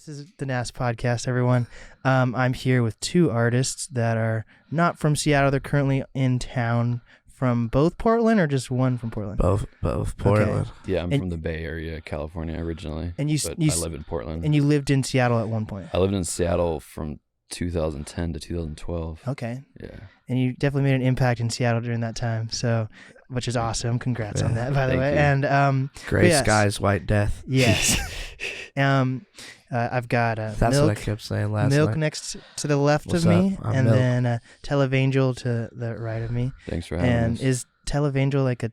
This is the NAST podcast, everyone. I'm here with two artists that are not from Seattle. They're currently in town from both Portland or just one from Portland? Both Portland. Okay. Yeah, I'm from the Bay Area, California originally, and I live in Portland. And you lived in Seattle at one point? I lived in Seattle from 2010 to 2012. Okay. Yeah. And you definitely made an impact in Seattle during that time, so which is awesome. Congrats on that, by the way. You. And Gray skies, white death. Yes. I've got That's Milc, what I kept saying last Milc night. next to the left What's of me, up? I'm and Milc. then Televangel to the right of me. Thanks for having And us. is Televangel like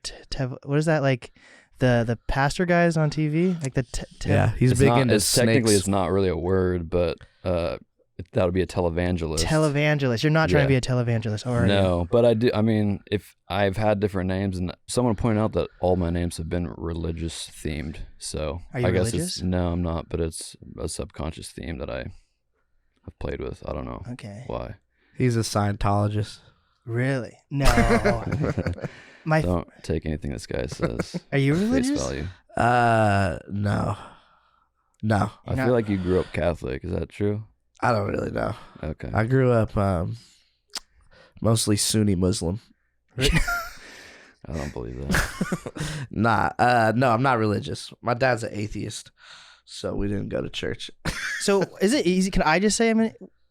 what is that, like the pastor guys on TV? Like the Yeah, he's it's big not, into it's technically snakes. it's not really a word, but that would be a televangelist. Televangelist. You're not trying to be a televangelist, or no, but I do. I mean, if I've had different names, and someone pointed out that all my names have been religious themed, so Are you I guess religious? no, I'm not, but it's a subconscious theme that I have played with. I don't know Okay. why. He's a Scientologist. Really? No. Don't take anything this guy says. Are you Face religious? value. No. I feel like you grew up Catholic. Is that true? I don't really know. Okay. I grew up mostly Sunni Muslim. I don't believe that. No, I'm not religious. My dad's an atheist, so we didn't go to church. So is it easy? Can I just say,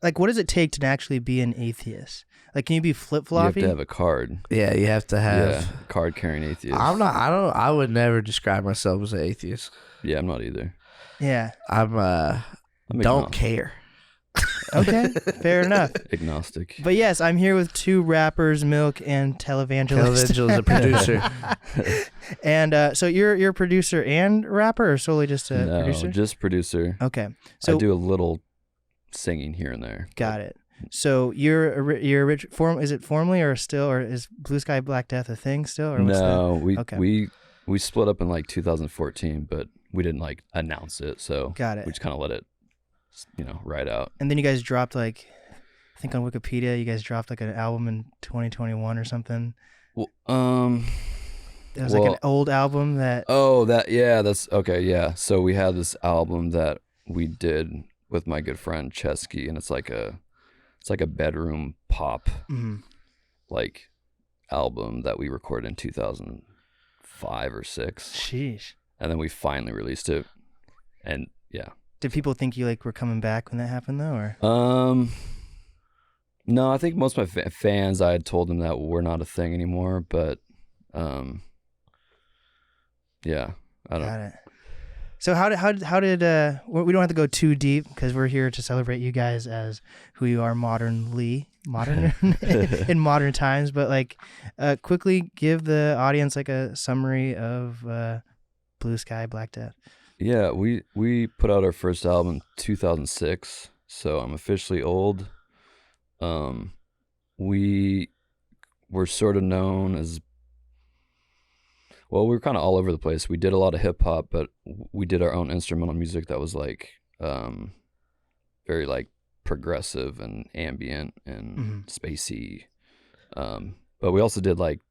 like, what does it take to actually be an atheist? Like, can you be flip You have floppy? to have a card. Yeah, you have to have. Card carrying atheist. I would never describe myself as an atheist. Yeah, I'm not either. Yeah. I'm don't care. Okay. Fair enough. Agnostic. But yes, I'm here with two rappers, Milc and Televangelist. Televangelist is a producer. And so you're a producer and rapper, or solely just a No, producer? just producer. Okay. So I do a little singing here and there. got it. So you're is it formally or still, or is Blue Sky Black Death a thing still? Or No, Okay. we split up in like 2014, but we didn't like announce it, so Got it. we just kind of let it, ride out. And then you guys dropped, like, I think on Wikipedia, you guys dropped like an album in 2021 or something. Well, It was like an old album that. Oh, that's okay. Yeah, so we had this album that we did with my good friend Chesky, and it's like a bedroom pop like album that we recorded in 2005 or 6. Sheesh. And then we finally released it, and yeah. Did people think you were coming back when that happened though, or? No, I think most of my fans, I had told them that we're not a thing anymore, but yeah, I don't. Got it. So how did we don't have to go too deep because we're here to celebrate you guys as who you are modern in modern times, but quickly give the audience like a summary of Blue Sky Black Death. Yeah, we put out our first album in 2006, so I'm officially old. We were sort of known as, well, we were kind of all over the place. We did a lot of hip hop, but we did our own instrumental music that was very like progressive and ambient and spacey. But we also did like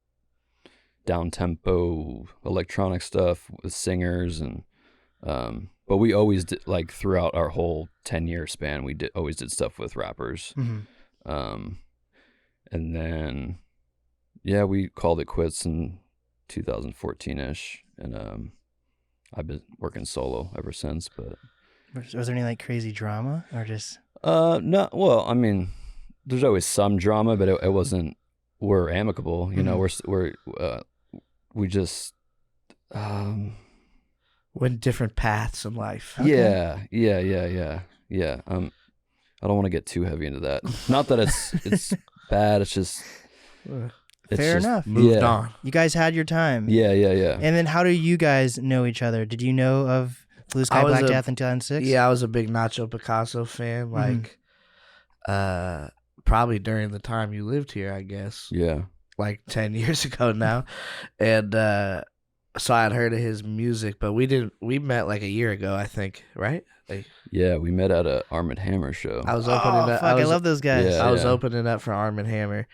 down tempo electronic stuff with singers and. But we always did, like, throughout our whole 10-year span, we always did stuff with rappers. And then, yeah, we called it quits in 2014-ish, and I've been working solo ever since. But was there any like crazy drama or just? No. Well, I mean, there's always some drama, but it wasn't. We're amicable, you know. We just. Went different paths in life. Okay. Yeah. I don't want to get too heavy into that. Not that it's bad. It's just Fair enough. Moved on. You guys had your time. Yeah. And then how do you guys know each other? Did you know of Blue Sky Black Death in 2006? Yeah, I was a big Nacho Picasso fan. Probably during the time you lived here, I guess. Yeah. Like 10 years ago now, and so I had heard of his music, but we met like a year ago, I think, right? Yeah, we met at a Arm & Hammer show. I was opening up. I love those guys. Yeah. I was opening up for Arm & Hammer,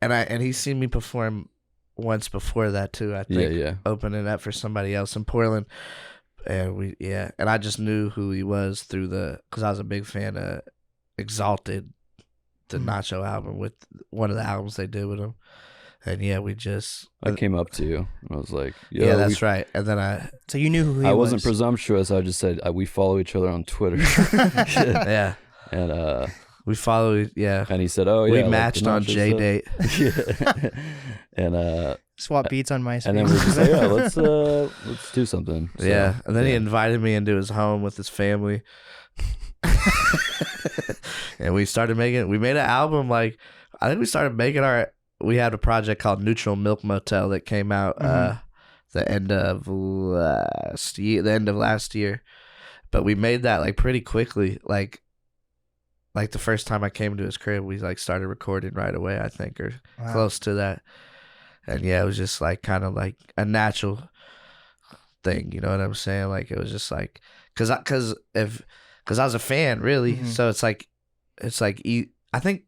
and he's seen me perform once before that too. I think. Yeah. Opening up for somebody else in Portland, and and I just knew who he was because I was a big fan of Exalted, the Nacho album, with one of the albums they did with him. And we just... I came up to you and I was like, yo, yeah, that's right. And then So you knew who he was. I wasn't presumptuous. I just said, we follow each other on Twitter. yeah. And we followed, yeah. and he said, oh, yeah. We like, matched on J-Date. Yeah. And swap beats on MySpace. and then we were just like, yeah, let's do something. So, yeah. And then he invited me into his home with his family. And we made an album. Like, I think we started making we had a project called Neutral Milk Motel that came out the end of last year. But we made that like pretty quickly. Like the first time I came to his crib, we like started recording right away, I think, or close to that. And it was just like kind of like a natural thing, you know what I'm saying? Like it was just like because I was a fan, really. So it's like I think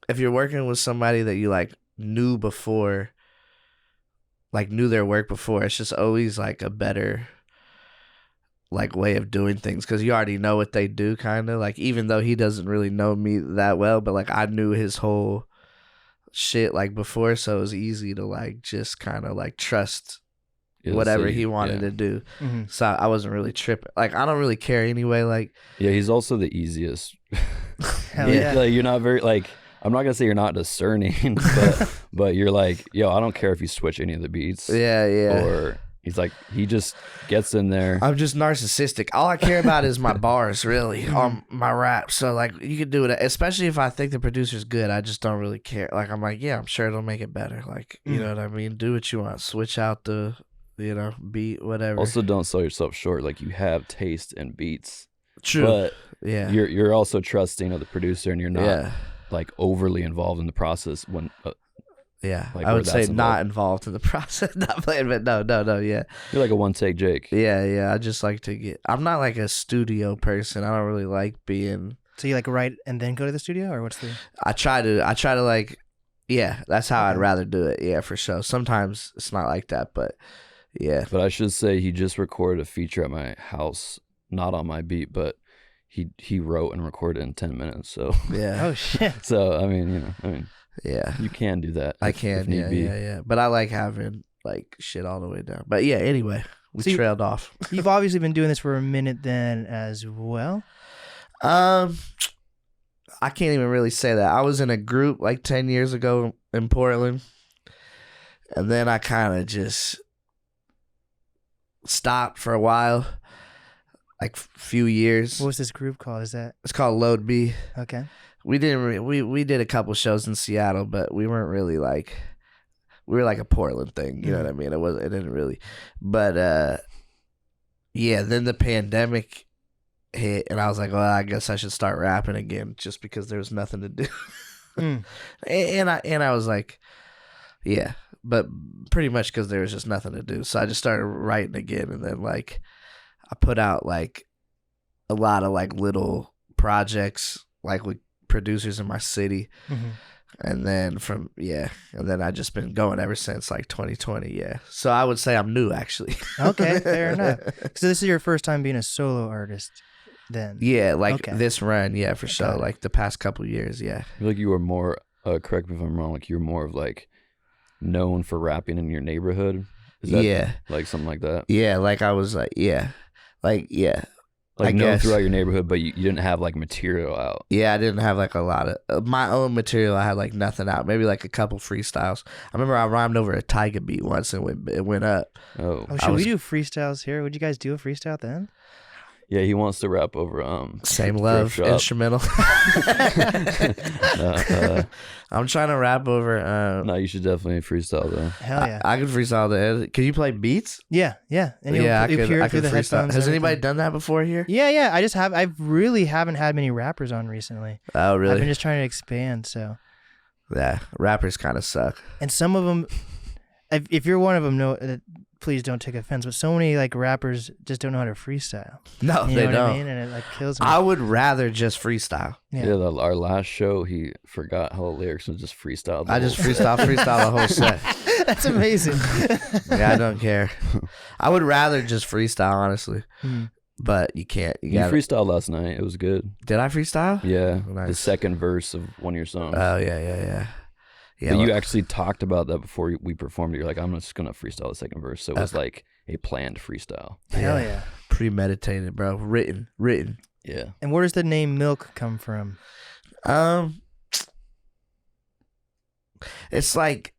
if you're working with somebody that you like knew before, like knew their work before, it's just always like a better like way of doing things because you already know what they do, kind of like, even though he doesn't really know me that well, but like I knew his whole shit like before, so it was easy to like just kind of like trust whatever he wanted to do. So I wasn't really tripping. Like I don't really care anyway. Like he's also the easiest. Hell yeah. Like you're not very like, I'm not gonna say you're not discerning, but you're like, yo, I don't care if you switch any of the beats. Yeah. Or he's like, he just gets in there. I'm just narcissistic. All I care about is my bars, really, on my rap. So like, you could do it, especially if I think the producer's good. I just don't really care. Like I'm like, yeah, I'm sure it'll make it better. Like you know what I mean? Do what you want. Switch out the beat, whatever. Also, don't sell yourself short. Like you have taste and beats. True. But yeah, you're also trusting of the producer, and you're not like overly involved in the process when. Like I would say not involved in the process, not playing, but no, yeah. You're like a one-take Jake. Yeah. I just like to I'm not like a studio person. I don't really like being. So you like write and then go to the studio, or what's the? I try to like, yeah. That's how I'd rather do it. Yeah, for sure. Sometimes it's not like that, but yeah. But I should say he just recorded a feature at my house, not on my beat, but he wrote and recorded in 10 minutes. So yeah. Oh shit. So I mean, yeah, you can do that. I can. Yeah. But I like having like shit all the way down. But yeah, anyway, we trailed off. You've obviously been doing this for a minute then as well. I can't even really say that. I was in a group like 10 years ago in Portland, and then I kind of just stopped for a while, like few years. What was this group called? It's called Load B. Okay. We didn't we did a couple shows in Seattle, but we weren't really like, we were like a Portland thing, you know what I mean? It didn't really, but then the pandemic hit, and I was like, well, I guess I should start rapping again, just because there was nothing to do. and I was like, yeah, but pretty much because there was just nothing to do, so I just started writing again, and then like I put out like a lot of like little projects like with producers in my city, and then and then I just been going ever since like 2020. So I would say I'm new, actually. Okay, fair enough. So this is your first time being a solo artist then? This run, for sure, like the past couple years. I feel like you were more correct me if I'm wrong, like you're more of like known for rapping in your neighborhood. Is that like something like that? Like I was like like known throughout your neighborhood, but you didn't have like material out. Yeah, I didn't have like a lot of my own material. I had like nothing out. Maybe like a couple freestyles. I remember I rhymed over a Tyga beat once, and it went up. Oh, should we do freestyles here? Would you guys do a freestyle then? Yeah, he wants to rap over Same Love instrumental. I'm trying to rap over. No, you should definitely freestyle though. Hell yeah, I can freestyle the. Can you play beats? Yeah. And I could freestyle. Has anybody done that before here? Yeah. I really haven't had many rappers on recently. Oh, really? I've been just trying to expand. So. Yeah, rappers kind of suck. And some of them, if you're one of them, please don't take offense, but so many like rappers just don't know how to freestyle. No, You they know what don't. I mean? And it like kills me. I would rather just freestyle. Yeah, our last show, he forgot how the lyrics and just freestyled. I just freestyle the whole set. That's amazing. Yeah, I don't care. I would rather just freestyle, honestly. But you can't. You freestyled last night. It was good. Did I freestyle? Yeah. Nice. The second verse of one of your songs. Oh, yeah. Yeah, but you actually talked about that before we performed. You're like, I'm just going to freestyle the second verse. So it was like a planned freestyle. Hell yeah. Premeditated, bro. Written. Yeah. And where does the name Milk come from? It's like,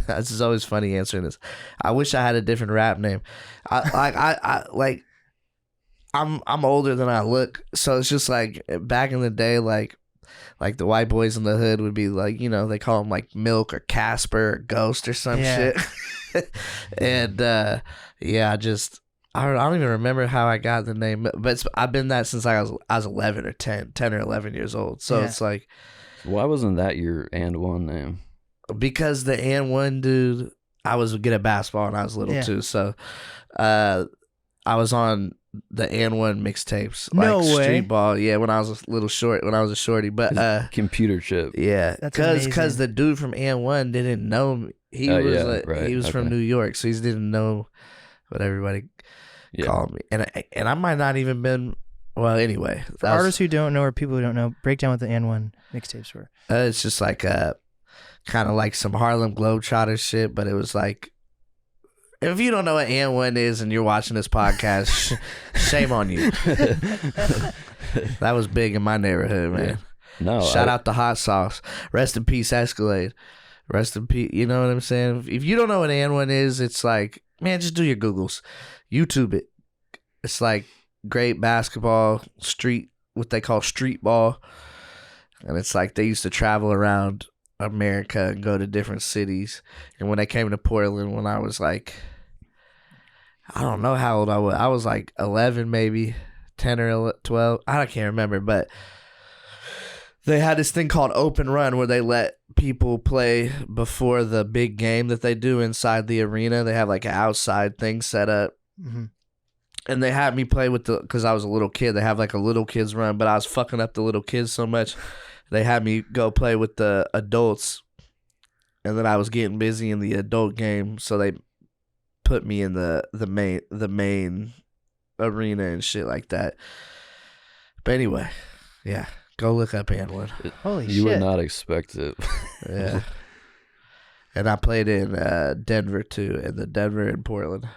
this is always funny answering this. I wish I had a different rap name. I'm older than I look, so it's just like back in the day, like the white boys in the hood would be like, they call them like Milk or Casper or Ghost or some shit. And I don't even remember how I got the name, but I've been that since I was 11 or 10 or 11 years old. So it's like, why wasn't that your and one name? Because the and one dude, I was good at basketball and I was little too. So I was on the and one mixtapes, like No way. street ball. Yeah, when I was a shorty. But computer chip. yeah, That's because the dude from and one didn't know me. He was from New York, so he didn't know what everybody called me. And I might not even been. Well, anyway, For artists who don't know or people who don't know, break down what the and one mixtapes were. It's just like kind of like some Harlem Globetrotter shit, but it was like, if you don't know what and one is and you're watching this podcast, shame on you. That was big in my neighborhood, man. No, Shout out to Hot Sauce. Rest in peace, Escalade. Rest in peace. You know what I'm saying? If you don't know what and one is, it's like, man, just do your Googles. YouTube it. It's like great basketball, what they call street ball. And it's like they used to travel around America and go to different cities. And when they came to Portland, when I was like, I don't know how old I was like 11 maybe, 10 or 12, I can't remember, but they had this thing called open run where they let people play before the big game that they do inside the arena. They have like an outside thing set up. And they had me play because I was a little kid, they have like a little kids run, but I was fucking up the little kids so much. They had me go play with the adults, and then I was getting busy in the adult game, so they put me in the main arena and shit like that. But anyway, yeah, go look up and one. Holy shit. You would not expect it. Yeah. And I played in Denver too, in the Denver and Portland.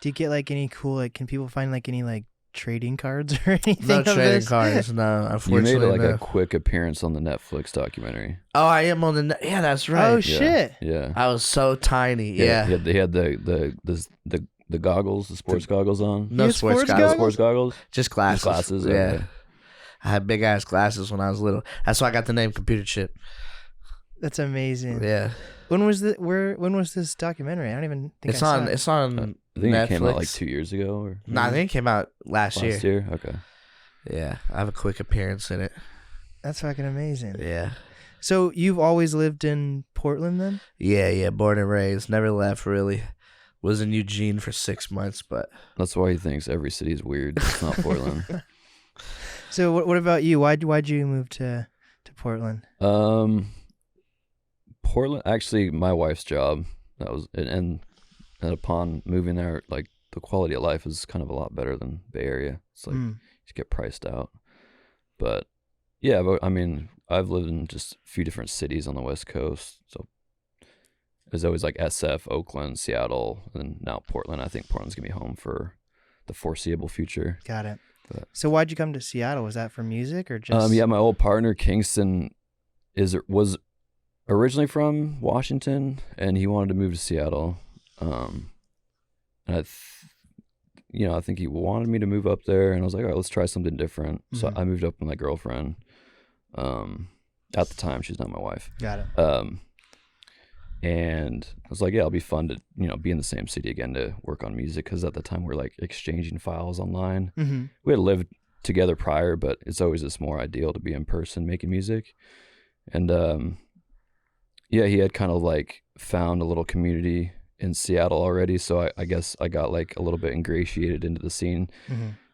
Do you get like any cool, like, can people find like any like trading cards or anything? No of trading this? cards, no. You Unfortunately, made like no. a quick appearance on the Netflix documentary. Oh, I am on the. Yeah, that's right. Oh shit. Yeah. I was so tiny. Yeah. He had the goggles, the sports goggles on. No You had sports sports goggles. Sports goggles. Just glasses. Glasses. Yeah. Okay. I had big ass glasses when I was little. That's why I got the name Computer Chip. That's amazing. Yeah. When was this documentary? I don't even think It's I saw on. it. It's on. I think Netflix. it came out like 2 years ago, or Nah, I think it came out last year. Okay. Yeah, I have a quick appearance in it. That's fucking amazing. Yeah. So you've always lived in Portland then? Yeah. Born and raised. Never left really. Was in Eugene for 6 months, but That's why he thinks every city is weird. It's not Portland. So what about you? Why'd you move to Portland? Portland, actually, my wife's job. That was and upon moving there, like the quality of life is kind of a lot better than Bay Area. It's like you get priced out. But yeah, I mean, I've lived in just a few different cities on the West Coast. So it was always like SF, Oakland, Seattle, and now Portland. I think Portland's gonna be home for the foreseeable future. Got it. But, So why'd you come to Seattle? Was that for music or just? yeah, my old partner Kingston was originally from Washington, and he wanted to move to Seattle. And I think he wanted me to move up there, and I was like, all right, let's try something different. So I moved up with my girlfriend. At the time, she's not my wife. Got it. And I was like, yeah, it'll be fun to be in the same city again to work on music, because at the time we're like exchanging files online. We had lived together prior, but it's always just more ideal to be in person making music. And yeah, he had kind of like found a little community in Seattle already, so I guess I got like a little bit ingratiated into the scene.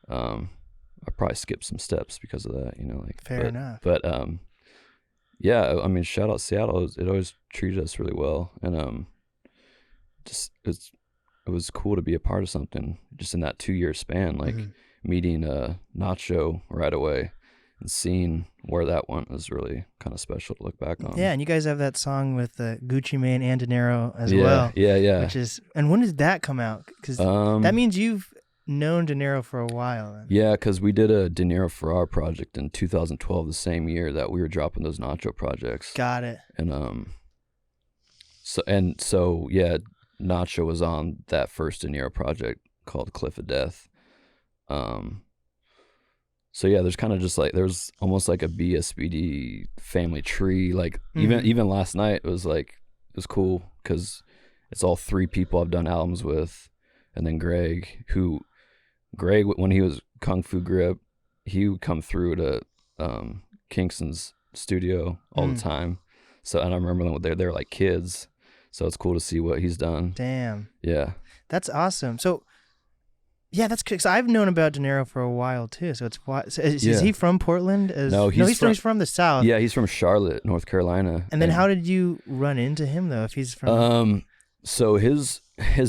I probably skipped some steps because of that, you know. Like, Fair enough. But yeah, I mean, shout out Seattle. It always treated us really well, and just it was cool to be a part of something just in that 2-year span. Like meeting Nacho right away and seeing where that went was really kind of special to look back on. Yeah, and you guys have that song with Gucci Mane and De Niro as well. Yeah. Which is, and when did that come out? Because that means you've known De Niro for a while. Then. Yeah, because we did a De Niro for Our project in 2012, the same year that we were dropping those Nacho projects. Got it. And so yeah, Nacho was on that first De Niro project called Cliff of Death. So yeah, there's kind of just like, there's almost like a BSBD family tree. Like even last night it was cool because it's all 3 people I've done albums with, and then Greg, when he was Kung Fu Grip, he would come through to Kingston's studio all the time. So, and I remember them, they're like kids. So it's cool to see what he's done. Damn. Yeah. That's awesome. So, yeah, that's because I've known about De Niro for a while too. So it's is he from Portland? No, he's from the South. Yeah, he's from Charlotte, North Carolina. And then how did you run into him though? If he's from so his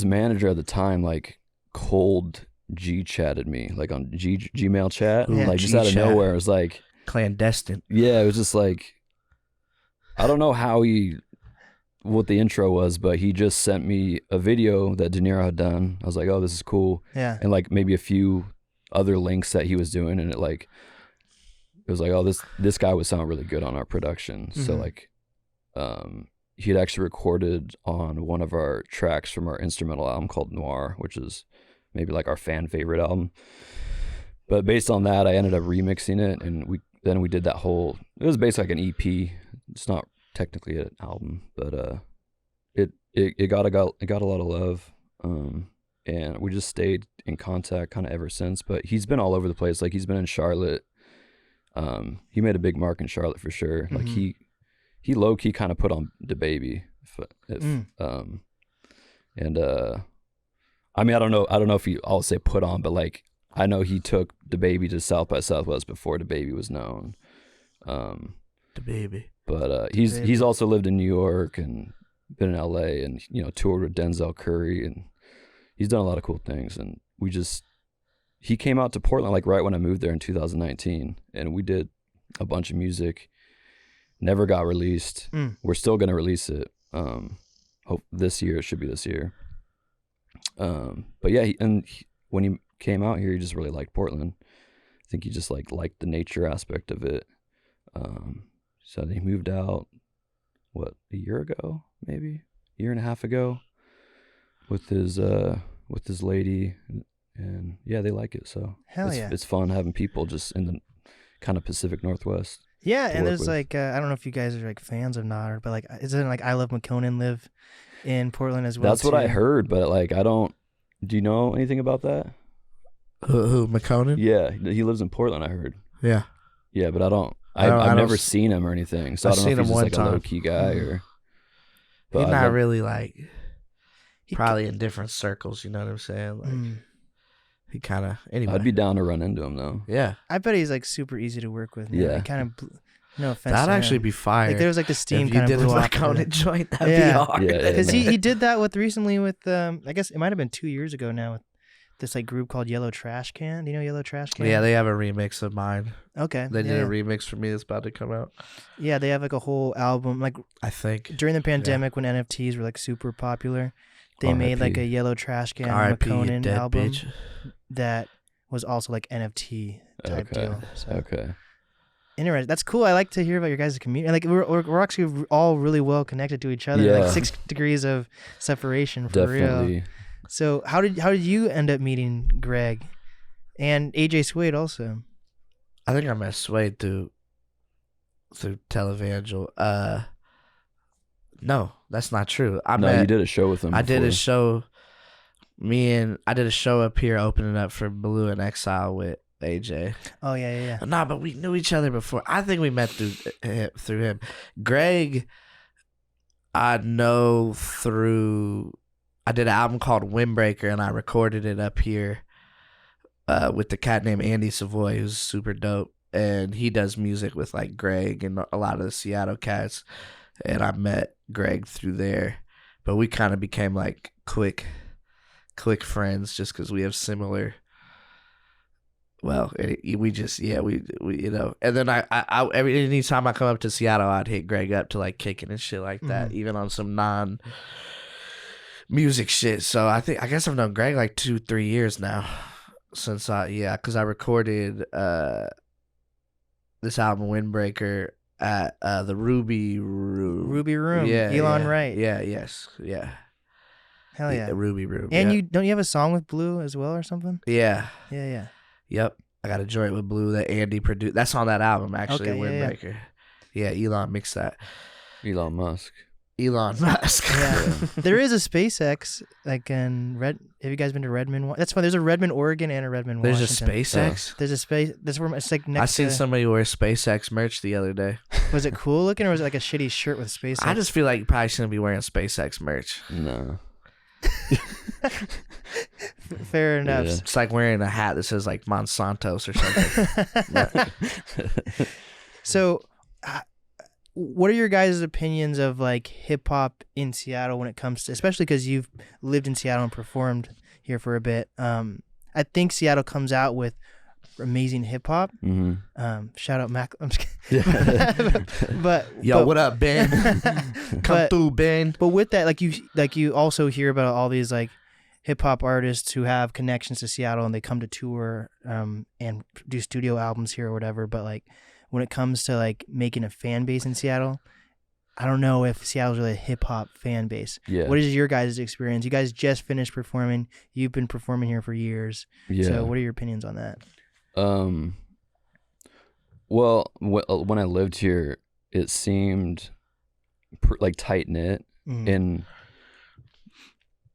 manager at the time like cold G-chatted me like on Gmail chat, like just out of nowhere. It was like clandestine. Yeah, it was just like, I don't know what the intro was, but he just sent me a video that De Niro had done. I was like, oh, this is cool. Yeah. And like maybe a few other links that he was doing, and it was like, oh, this guy would sound really good on our production. So like he had actually recorded on one of our tracks from our instrumental album called Noir, which is maybe like our fan favorite album. But based on that, I ended up remixing it, and we did that whole, it was basically like an EP. It's not technically an album, but it got a lot of love, and we just stayed in contact kind of ever since. But he's been all over the place. Like he's been in Charlotte. He made a big mark in Charlotte for sure. Like he low key kind of put on DaBaby, I mean, I don't know if I'll say put on, but like I know he took DaBaby to South by Southwest before DaBaby was known. DaBaby. But he's also lived in New York and been in LA, and toured with Denzel Curry, and he's done a lot of cool things. And he came out to Portland like right when I moved there in 2019, and we did a bunch of music. Never got released. We're still gonna release it. Hope this year. It should be this year. But yeah, when he came out here, he just really liked Portland. I think he just liked the nature aspect of it. So he moved out, a year ago, maybe a year and a half ago, with his lady, and yeah, they like it. So it's fun having people just in the kind of Pacific Northwest. Yeah, and there's I don't know if you guys are like fans of Nod, but like, isn't like I Love McConan live in Portland as well? That's what I heard, but like I don't. Do you know anything about that? Who McConan? Yeah, he lives in Portland. I heard. Yeah. Yeah, but I don't. I've never seen him or anything, so I don't know if he's just like a low key guy or. But he's not really like. Probably in different circles, you know what I'm saying? Like he kind of. Anyway, I'd be down to run into him though. Yeah, I bet he's like super easy to work with. Yeah, kind of. No offense. That'd actually be fire. Like there was like the steam kind of blew off. McConan joint, that'd be hard. Yeah, because he did that recently with I guess it might have been 2 years ago now with this like group called Yellow Trash Can. Do you know Yellow Trash Can? Yeah, they have a remix of mine. Okay. They did a remix for me that's about to come out. Yeah, they have like a whole album. Like I think during the pandemic when NFTs were like super popular, they made like a Yellow Trash Can McConan album that was also like NFT type deal. So. Okay. Interesting. That's cool. I like to hear about your guys' community. Like we're actually all really well connected to each other. Yeah. Like 6 degrees of separation for real. So how did you end up meeting Greg and AJ Suede also? I think I met Suede through Televangel. No, that's not true. You did a show with him. I did a show. I did a show up here opening up for Blue in Exile with AJ. Oh yeah. Nah, but we knew each other before. I think we met through him. Greg, I know through I did an album called Windbreaker, and I recorded it up here with the cat named Andy Savoy, who's super dope. And he does music with like Greg and a lot of the Seattle cats. And I met Greg through there. But we kind of became like quick friends just because we have similar. Well, we just we you know. And then I anytime I come up to Seattle, I'd hit Greg up to like kicking and shit like that, even on some non-music shit. So I guess I've known Greg like 2-3 years now since because I recorded this album Windbreaker at the Ruby Room. Yeah, Elon Wright. Yeah. Hell yeah. Ruby Room. And don't you have a song with Blue as well or something? Yeah. Yep. I got a joint with Blue that Andy produced. That's on that album actually. Okay, Windbreaker. Yeah, Elon mixed that. Elon Musk. Yeah. There is a SpaceX like in Red. Have you guys been to Redmond? That's fun. There's a Redmond, Oregon, and a Redmond, There's Washington. a SpaceX. There's a space. That's where it's like next. I seen somebody wear SpaceX merch the other day. Was it cool looking, or was it like a shitty shirt with SpaceX? I just feel like you probably shouldn't be wearing SpaceX merch. No. Fair enough. Yeah. It's like wearing a hat that says like Monsantos or something. So, what are your guys' opinions of like hip hop in Seattle when it comes to, especially because you've lived in Seattle and performed here for a bit? I think Seattle comes out with amazing hip hop. Shout out Mac. I'm just kidding. but what up, Ben? Come through, Ben. But with that, like you also hear about all these like hip hop artists who have connections to Seattle and they come to tour and do studio albums here or whatever. But like when it comes to like making a fan base in Seattle, I don't know if Seattle's really a hip hop fan base. Yeah. What is your guys' experience? You guys just finished performing. You've been performing here for years. Yeah. So what are your opinions on that? Well, when I lived here, it seemed like tight knit, and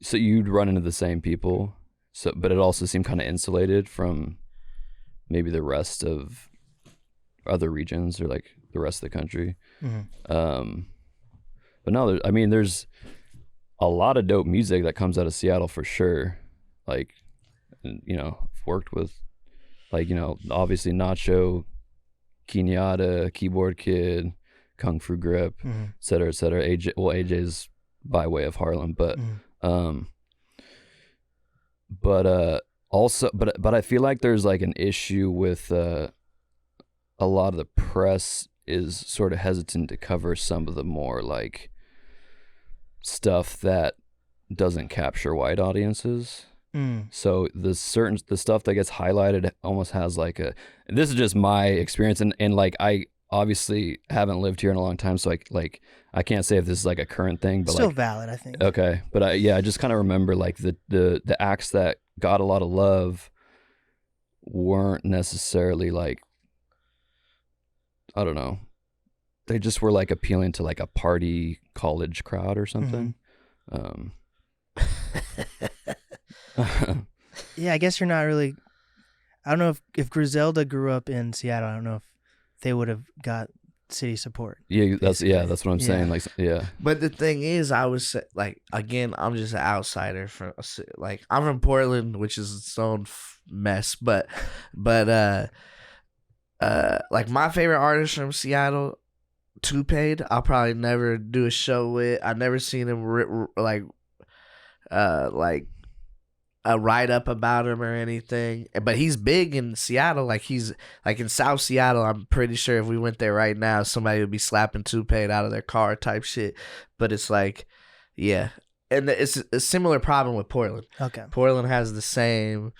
so you'd run into the same people. So, but it also seemed kind of insulated from maybe the rest of other regions or like the rest of the country. But no, there's a lot of dope music that comes out of Seattle for sure. Like, you know, I've worked with, like, you know, obviously Nacho, Kenyatta, Keyboard Kid, Kung Fu Grip, et cetera, et cetera. AJ's by way of Harlem, but also I feel like there's like an issue with a lot of the press is sort of hesitant to cover some of the more like stuff that doesn't capture white audiences. So the stuff that gets highlighted almost has like this is just my experience, and like I obviously haven't lived here in a long time, so like I can't say if this is like a current thing, but still like, valid, I think. Okay, but I just kind of remember like the acts that got a lot of love weren't necessarily like, I don't know, they just were like appealing to like a party college crowd or something. Yeah, I guess you're not really. I don't know if Griselda grew up in Seattle. I don't know if they would have got city support. Yeah, that's what I'm saying. Like, yeah. But the thing is, I was like, again, I'm just an outsider from like I'm from Portland, which is its own mess. But like my favorite artist from Seattle, Two-Paid, I'll probably never do a show with. I've never seen him like a write up about him or anything, but he's big in Seattle. Like he's like in South Seattle. I'm pretty sure if we went there right now, somebody would be slapping Two-Paid out of their car type shit. But it's like, yeah, and it's a similar problem with Portland. Okay, Portland has the same.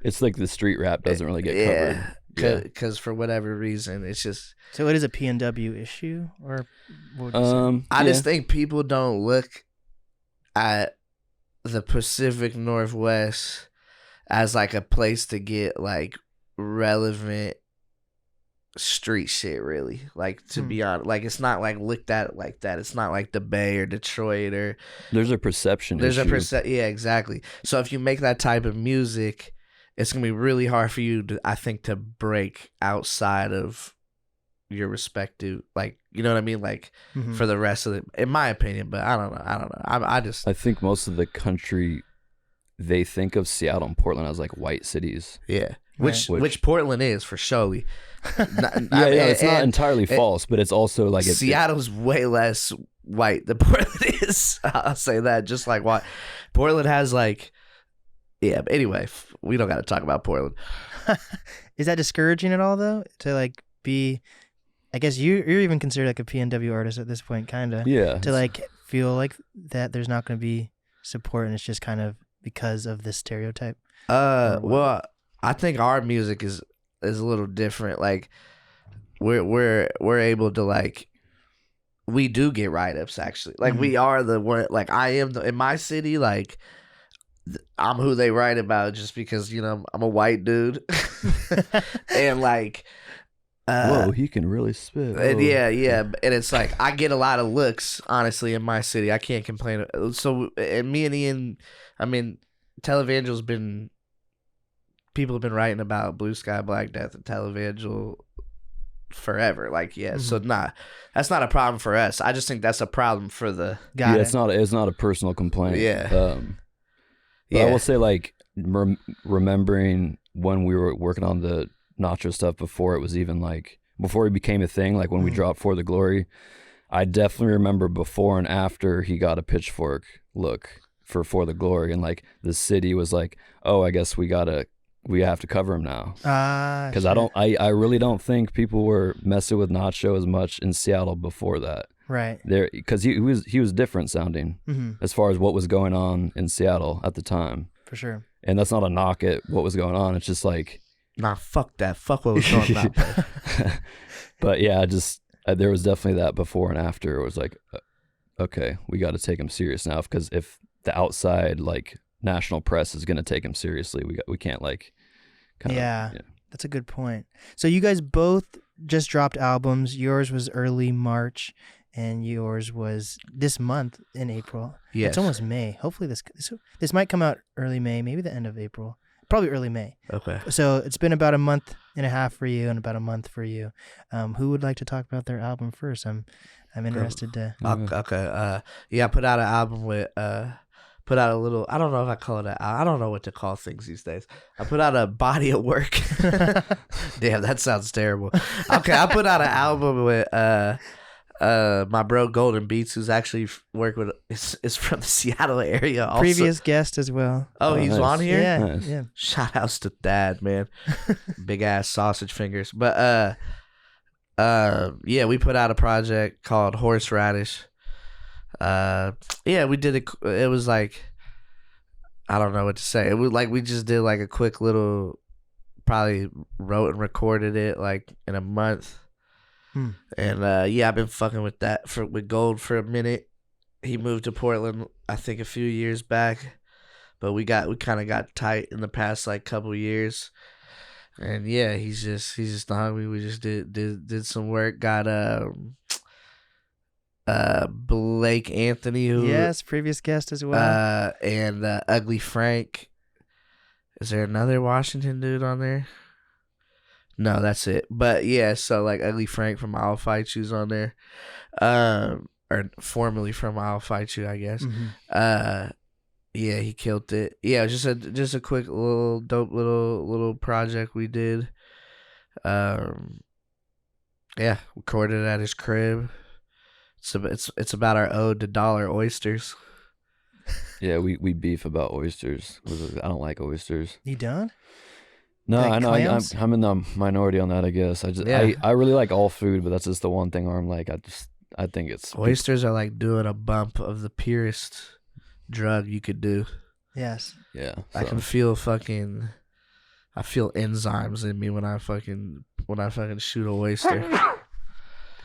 It's like the street rap doesn't really get covered. Because for whatever reason, it's just. So it is a PNW issue, or what would you say? I just think people don't look at the Pacific Northwest as like a place to get like relevant street shit, really. Like, to be honest, like it's not like looked at like that. It's not like the Bay or Detroit or. There's a perception. There's issue. Yeah, exactly. So if you make that type of music, it's gonna be really hard for you to, I think, to break outside of your respective, like, you know what I mean, like Mhm. for the rest of it, in my opinion. But I don't know. I think most of the country, they think of Seattle and Portland as like white cities. Yeah. Right. Which Portland is for surely. It's not entirely false, but it's also like Seattle's way less white than Portland is. I'll say that. Just like why Portland has like, yeah. But anyway, we don't got to talk about Portland. Is that discouraging at all though? To like be, I guess you're even considered like a PNW artist at this point, kind of. Yeah. To like feel like that there's not going to be support, and it's just kind of because of this stereotype. Well, I think our music is a little different. Like we're able to like, we do get write-ups actually. Like we are the one, like I am in my city, like I'm who they write about just because, you know, I'm a white dude. And like whoa, he can really spit. And yeah. And it's like I get a lot of looks, honestly, in my city. I can't complain. So and me and Ian, I mean, Televangel's been, people have been writing about Blue Sky, Black Death, and Televangel forever. Like, yeah, so that's not a problem for us. I just think that's a problem for the. It's not a personal complaint. Yeah. But I will say, like, remembering when we were working on the Nacho stuff before it was even like, before it became a thing, like when we dropped For the Glory, I definitely remember before and after he got a Pitchfork look for the Glory, and like the city was like, oh, I guess we have to cover him now. Because I really don't think people were messing with Nacho as much in Seattle before that. Right. There, because he was different sounding as far as what was going on in Seattle at the time. For sure. And that's not a knock at what was going on. It's just like, nah, fuck that. Fuck what was going on. But yeah, there was definitely that before and after. It was like, okay, we got to take him serious now, because if the outside like national press is going to take him seriously, we can't like that's a good point. So you guys both just dropped albums. Yours was early March and yours was this month in April. Yes. It's almost May. Hopefully this might come out early May, maybe the end of April, probably early May. Okay. So it's been about a month and a half for you and about a month for you. Who would like to talk about their album first? I'm interested to. Okay. Yeah, I put out an album with put out a little, I don't know if I call it I don't know what to call things these days. I put out a body of work. Damn, that sounds terrible. Okay, I put out an album with my bro Golden Beats, who's actually worked with, is from the Seattle area also. Previous guest as well. Oh, he's nice. on here? Yeah, Nice. yeah. Shout outs to Dad, man. Big ass sausage fingers. But yeah, we put out a project called Horseradish. Yeah, we did it was like, I don't know what to say. It was like we just did like a quick little, probably wrote and recorded it like in a month. And yeah, I've been fucking with that with Gold for a minute. He moved to Portland, I think, a few years back, but we kind of got tight in the past like couple years. And yeah, he's just hungry. We just did some work. Got Blake Anthony, who previous guest as well. and Ugly Frank. Is there another Washington dude on there? No, that's it. But yeah, so like Ugly Frank from I'll Fight You's on there, or formerly from I'll Fight You, I guess. Yeah, he killed it. Yeah, just a quick little dope little project we did. Yeah, recorded at his crib. It's about our ode to dollar oysters. Yeah, we beef about oysters. I don't like oysters. You don't? No, Like I know. clams? I'm in the minority on that, I guess. I really like all food, but that's just the one thing where I'm like, I think it's Oysters are like doing a bump of the purest drug you could do. Yes. Yeah. I can feel I feel enzymes in me when I fucking shoot a oyster.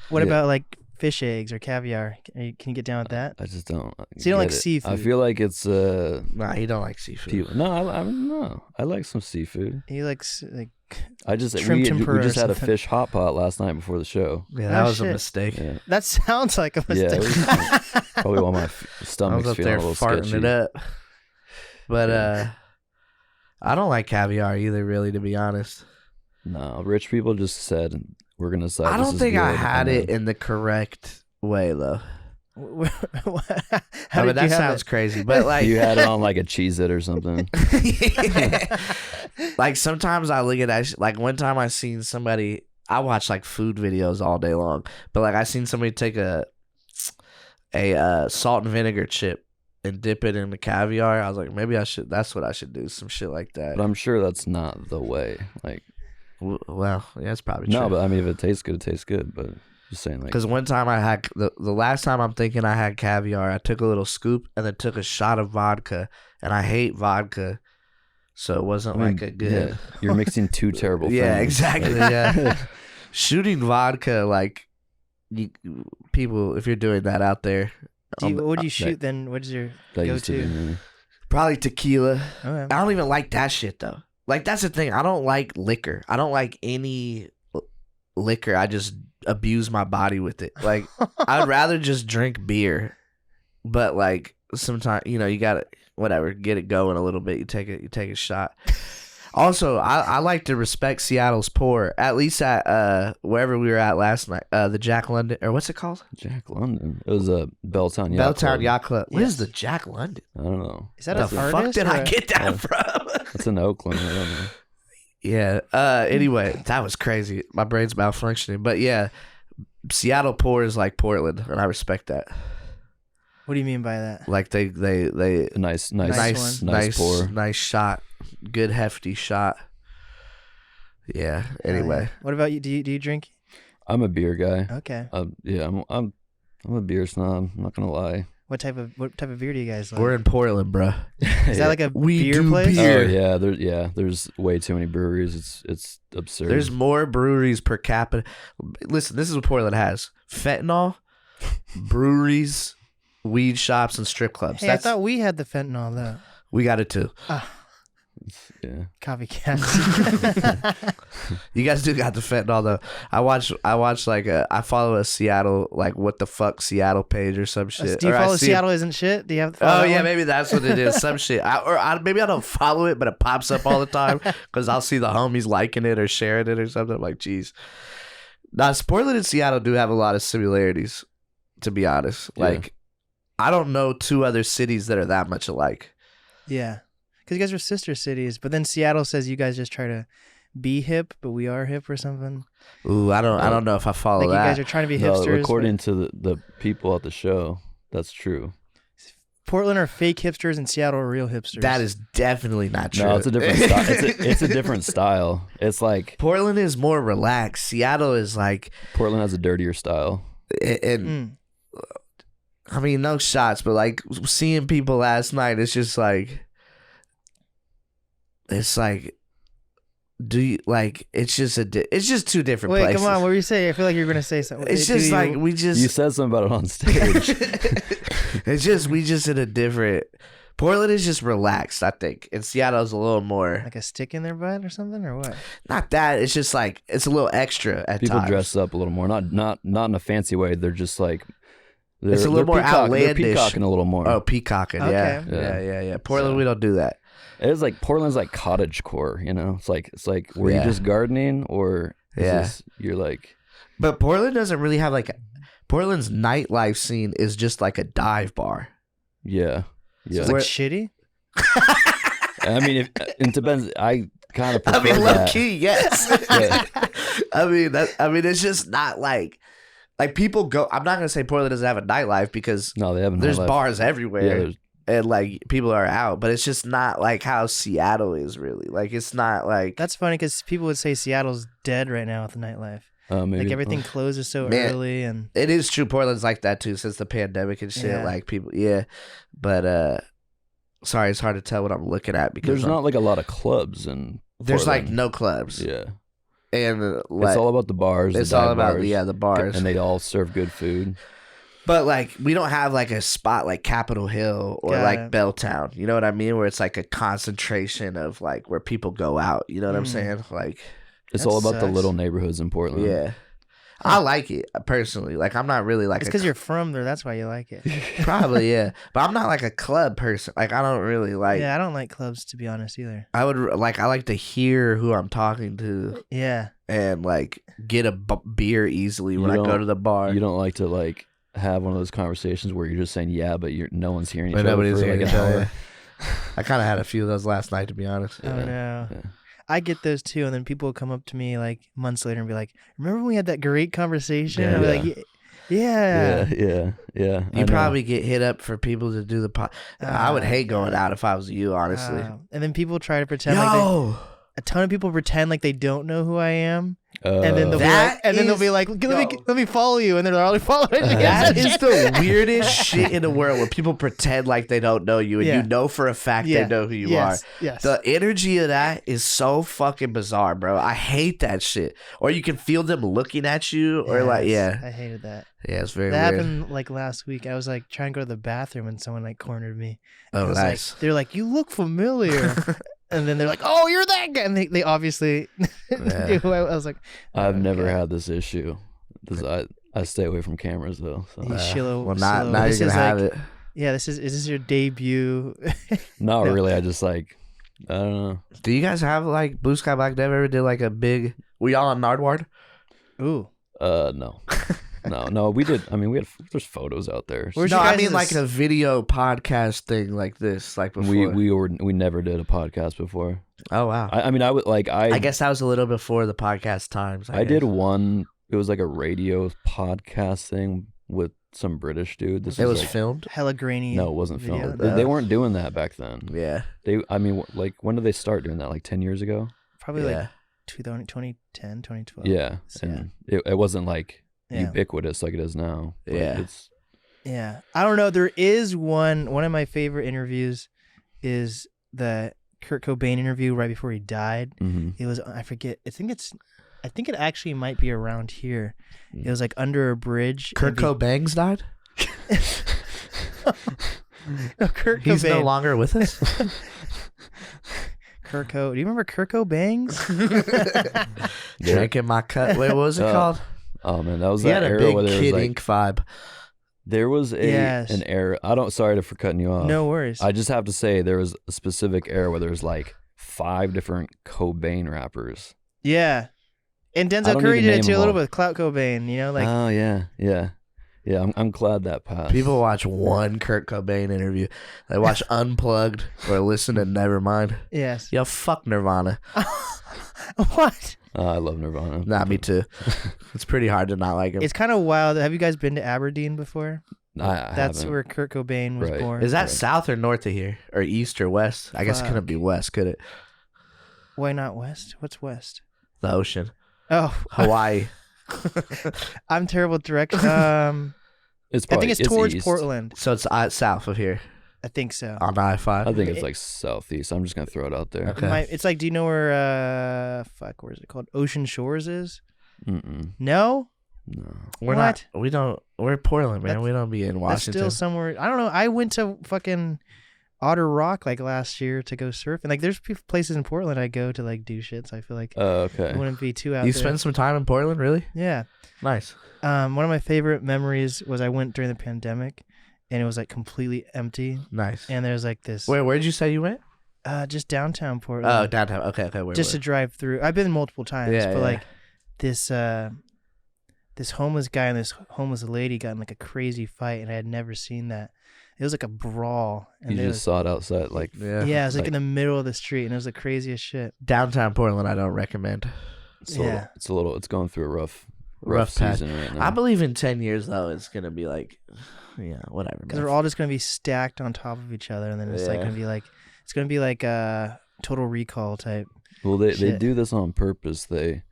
What about like fish eggs or caviar? Can you get down with that? I just don't. So you don't like get it. seafood? I feel like it's Nah, he don't like seafood. No, I like some seafood. He likes like I just shrimp we tempura just or had a something. fish hot pot last night before the show. Yeah, that Oh, was a shit. mistake. Yeah, that sounds like a yeah, mistake. it was probably while my I stomach's was up feeling there a little farting sketchy. it up. But I don't like caviar either, really, to be honest. No, rich people just said we're gonna decide. I this don't is think I good, had and it in the correct way though. How I mean, did that you have sounds it? crazy, but then like you had it on like a Cheez-It or something. like sometimes I look at that. Like one time I seen somebody. I watch like food videos all day long, but like I seen somebody take a salt and vinegar chip and dip it in the caviar. I was like, maybe I should. That's what I should do. Some shit like that. But I'm sure that's not the way. Like, Well, yeah, that's probably true. no, but I mean, if it tastes good, it tastes good. But just saying, like, Because one time I had the last time I'm thinking I had caviar, I took a little scoop and then took a shot of vodka, and I hate vodka, so it wasn't like a good. Yeah, you're mixing two terrible things. Yeah, exactly. Like, Yeah, shooting vodka like people. If you're doing that out there, What would you shoot then? What's your that used to be go-to? me. probably tequila. Okay. I don't even like that shit though. Like that's the thing. I don't like liquor. I don't like any liquor. I just abuse my body with it. Like I'd rather just drink beer. But like sometimes you gotta whatever get it going a little bit. You take a shot. Also, I like to respect Seattle's pour. At least at wherever we were at last night. The Jack London or what's it called? Jack London. It was a Belltown Yacht Belltown Club. Yacht Club. What Yes. is the Jack London? I don't know. Is that The a fuck artist did or I a- get that Yeah. from? It's in Oakland. I don't know. Yeah. Anyway, that was crazy. My brain's malfunctioning. But yeah, Seattle pour is like Portland, and I respect that. What do you mean by that? Like they A nice nice pour. nice shot, good hefty shot. Yeah. Anyway, What about you? Do you drink? I'm a beer guy. Okay. Yeah, I'm a beer snob. I'm not gonna lie. What type of beer do you guys like? we're in Portland, bro. Is that like a We beer do place? beer. Oh yeah, there's way too many breweries. It's absurd. There's more breweries per capita. Listen, this is what Portland has: fentanyl, breweries, weed shops, and strip clubs. Hey, I thought we had the fentanyl though. We got it too. yeah. Copycats. You guys do got the fentanyl though. I watch like I follow a Seattle like what the fuck Seattle page or some shit. Do you Or I follow see- Seattle Isn't Shit? Do you have? Oh yeah, maybe that's what it is. Some shit. Maybe I don't follow it, but it pops up all the time because I'll see the homies liking it or sharing it or something. I'm like, geez. Now, Portland and Seattle do have a lot of similarities, to be honest. Yeah. Like, I don't know two other cities that are that much alike. Yeah, because you guys are sister cities, but then Seattle says you guys just try to be hip, but we are hip or something. Ooh, I don't know if I follow Like that. you guys are trying to be No, hipsters. according to the people at the show, that's true. Portland are fake hipsters and Seattle are real hipsters. That is definitely not true. No, it's a different style. It's a different style. It's like Portland is more relaxed. Seattle is like, Portland has a dirtier style. and I mean, no shots, but like seeing people last night, it's just like, do you like? It's just it's just two different Wait, places. come on. What were you saying? I feel like you're gonna say something. It's Do just you- like we just. You said something about it on stage. It's just we just in a different. Portland is just relaxed, I think, and Seattle's a little more. like a stick in their butt or something, or what? Not that. It's just like it's a little extra at People times. dress up a little more, not in a fancy way. They're just like It's a little more They're outlandish. peacocking a little more. Oh, peacocking. Okay. Yeah. Portland, So- we don't do that. It's like Portland's like cottage core, you know. It's like were Yeah. you just gardening or you're like But Portland doesn't really have like. Portland's nightlife scene is just like a dive bar. yeah. So it's Yeah. like shitty. I mean, it depends. I kind of I prefer mean, low that. key, yes. Yeah. I mean, it's just not like people go. I'm not gonna say Portland doesn't have a nightlife because No, they haven't. there's nightlife. bars Yeah, everywhere there's, and like people are out, but it's just not like how Seattle is really. Like it's not like That's funny because people would say Seattle's dead right now with the nightlife. maybe Like everything closes so Man. early, and it is true. Portland's like that too since the pandemic and shit. Yeah. Like people, yeah. But sorry, it's hard to tell what I'm looking at because There's not like a lot of clubs in. there's like Portland. no clubs. Yeah, And like, it's all about the bars. it's the all dive about bars, the bars. and they all serve good food. But like we don't have like a spot like Capitol Hill or Got like it. Belltown. You know what I mean? Where it's like a concentration of like where people go out. You know what I'm Mm. saying? Like It's That all about the sucks. little neighborhoods in Portland. yeah. I like it personally. Like I'm not really like It's because you're from there. That's why you like it. probably yeah, but I'm not like a club person. Like I don't really like. Yeah, I don't like clubs to be honest either. I like to hear who I'm talking to. Yeah, and like get a beer easily when I go to the bar. You don't like to like have one of those conversations where you're just saying yeah, but no one's hearing each but other nobody's for hearing like each an other. hour. I kind of had a few of those last night, to be honest. Oh no. Yeah. I get those too, and then people will come up to me like months later and be like, "Remember when we had that great conversation?" Yeah. And I'll be like, "Yeah." Yeah. You probably get hit up for people to do the pod. I would hate going out if I was you, honestly. And then people try to pretend a ton of people pretend like they don't know who I am. And then they'll be like, let me follow you, and they're already following me. That is the weirdest shit in the world when people pretend like they don't know you and you know for a fact they know who you are. Yes. The energy of that is so fucking bizarre, bro. I hate that shit. Or you can feel them looking at you, or I hated that. Yeah, it's very that weird. happened like last week. I was like trying to go to the bathroom, and someone like cornered me. Oh, nice. They're like, "You look familiar." And then they're like, "Oh, you're that guy," and they obviously knew who I was. Like, I've never had this issue. I stay away from cameras though. So. Now you're gonna have it. Yeah, is this your debut? Not really. I just like, I don't know. Do you guys have like Blue Sky Black Dev ever did like a big? Were y'all on Nardward? Ooh. No. No, we did. I mean, there's photos out there. No, I mean like a video podcast thing like this, like before. We never did a podcast before. Oh wow. I mean, I guess that was a little before the podcast times. I did one. It was like a radio podcast thing with some British dude. It was like, filmed. Hella grainy. No, it wasn't video. filmed. They weren't doing that back then. Yeah. I mean, like when did they start doing that? Like 10 years ago. Probably like 2010, 2012. Yeah, So, and it wasn't like ubiquitous like it is now. Yeah. I don't know. There is one of my favorite interviews is the Kurt Cobain interview right before he died. Mm-hmm. It was, I forget. I think it actually might be around here. It was like under a bridge. Kurt Cobain's died? No, Kurt Cobain. He's no longer with us? Do you remember Kurt Cobain? Drinking my cut. Wait, what was it called? Oh man, that was he that had a era big where there Kid was like, Ink vibe. There was an era. Sorry for cutting you off. No worries. I just have to say there was a specific era where there was like 5 different Cobain rappers. Yeah. And Denzel Curry did it too a little bit with Clout Cobain, you know, like. Oh yeah. I'm glad that passed. People watch one Kurt Cobain interview. They watch Unplugged or listen to Nevermind. Yes. Yo, fuck Nirvana. What? I love Nirvana. Nah, me too. It's pretty hard to not like him. It's kind of wild. Have you guys been to Aberdeen before? That's haven't. where Kurt Cobain was born. Is that south or north of here? Or east or west? I guess it couldn't be west, could it? Why not west? What's west? The ocean. Oh. Hawaii. I'm terrible at directions. I think it's towards east. Portland. So it's south of here. I think so. On I-5. I think it's like southeast. I'm just gonna throw it out there. Okay. It's like, do you know where where is it called? Ocean Shores is? Mm-mm. No? No. We're Portland, man. We don't be in Washington. That's still somewhere. I don't know. I went to fucking Otter Rock like last year to go surf, and like there's places in Portland I go to like do shit. So I feel like okay. it wouldn't be too out You there. spend some time in Portland, really? Yeah. Nice. One of my favorite memories was I went during the pandemic, and it was like completely empty. Nice. And there's like this. Where'd you say you went? Just downtown Portland. Oh, downtown. Okay. Just to drive through. I've been multiple times, but like this homeless guy and this homeless lady got in like a crazy fight, and I had never seen that. It was like a brawl. And you just saw it outside, like yeah, it was like in the middle of the street, and it was the craziest shit. Downtown Portland, I don't recommend. It's going through a rough season right now. I believe in 10 years though, it's gonna be like, whatever. Because we're all just gonna be stacked on top of each other, and then it's gonna be like a Total Recall type. Well, they do this on purpose. They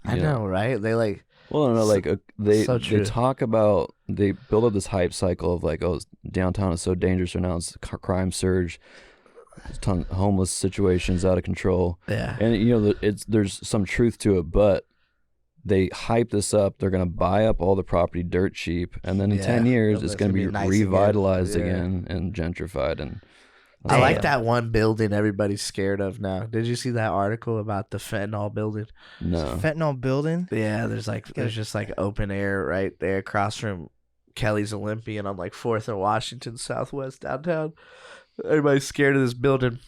know, right? They like. Well, no, like they talk about, they build up this hype cycle of like, oh, downtown is so dangerous, so now it's crime surge, homeless situations out of control. Yeah, and there's some truth to it, but they hype this up. They're gonna buy up all the property dirt cheap, and then in 10 years, it's gonna be nice revitalized again and gentrified. And I like that one building everybody's scared of now. Did you see that article about the fentanyl building? No. Fentanyl building? Yeah, there's just like open air right there across from Kelly's Olympian on like 4th and Washington Southwest downtown. Everybody's scared of this building.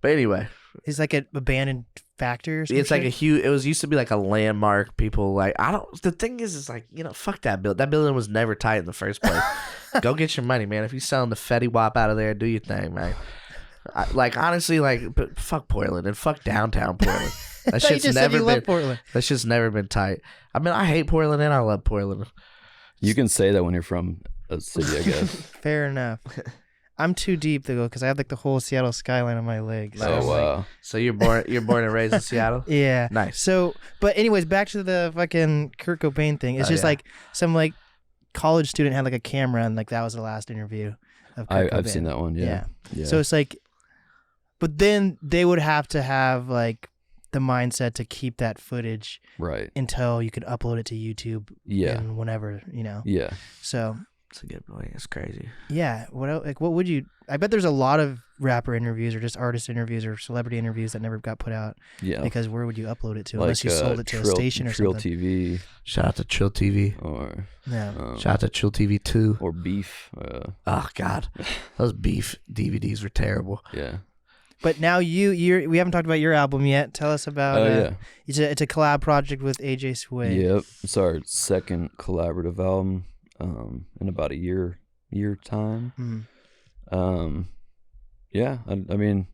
But anyway. It's like an abandoned factory or something. It's like a huge, it was used to be like a landmark. People like, the thing is like, fuck that building. That building was never tight in the first place. Go get your money, man. If you're selling the Fetty Wap out of there, do your thing, man. Honestly, but fuck Portland and fuck downtown Portland. That shit's never been Portland. That shit's never been tight. I mean, I hate Portland and I love Portland. You can say that when you're from a city, I guess. Fair enough. I'm too deep to go because I have like the whole Seattle skyline on my legs. Oh wow! So you're born and raised in Seattle? Yeah. Nice. So, but anyways, back to the fucking Kurt Cobain thing. It's just like some like college student had like a camera and like that was the last interview of Kurt Cobain. I've seen that one. Yeah. So it's like, but then they would have to have like the mindset to keep that footage right until you could upload it to YouTube. Yeah. And whenever Yeah. So. That's a good point. It's crazy. Yeah. What would you? I bet there's a lot of rapper interviews or just artist interviews or celebrity interviews that never got put out. Yeah. Because where would you upload it to like, unless you sold it to a station or Trill something? TV. Shout out to Trill TV. Or yeah. Shout out to Trill TV 2. Or Beef. Oh God, those Beef DVDs were terrible. Yeah. But now we haven't talked about your album yet. Tell us about it. Yeah. It's a collab project with AJ Suede. Yep. It's our second collaborative album. In about a year time. Yeah, I mean,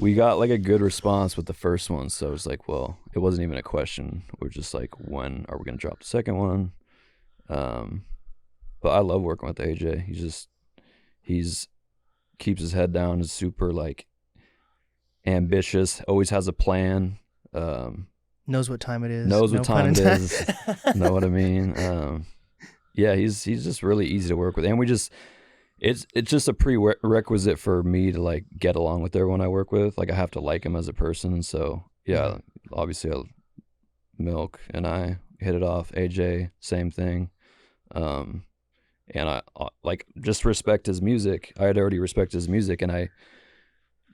we got like a good response with the first one, so it's like, well, it wasn't even a question. We're just like, when are we gonna drop the second one? But I love working with AJ. He's keeps his head down, is super like ambitious, always has a plan. Knows what time it is. Knows what time it is. Know what I mean? Yeah, he's just really easy to work with, and it's just a prerequisite for me to like get along with everyone I work with. Like I have to like him as a person. So yeah, obviously Milc and I hit it off. AJ, same thing. And I like just respect his music. I had already respected his music, and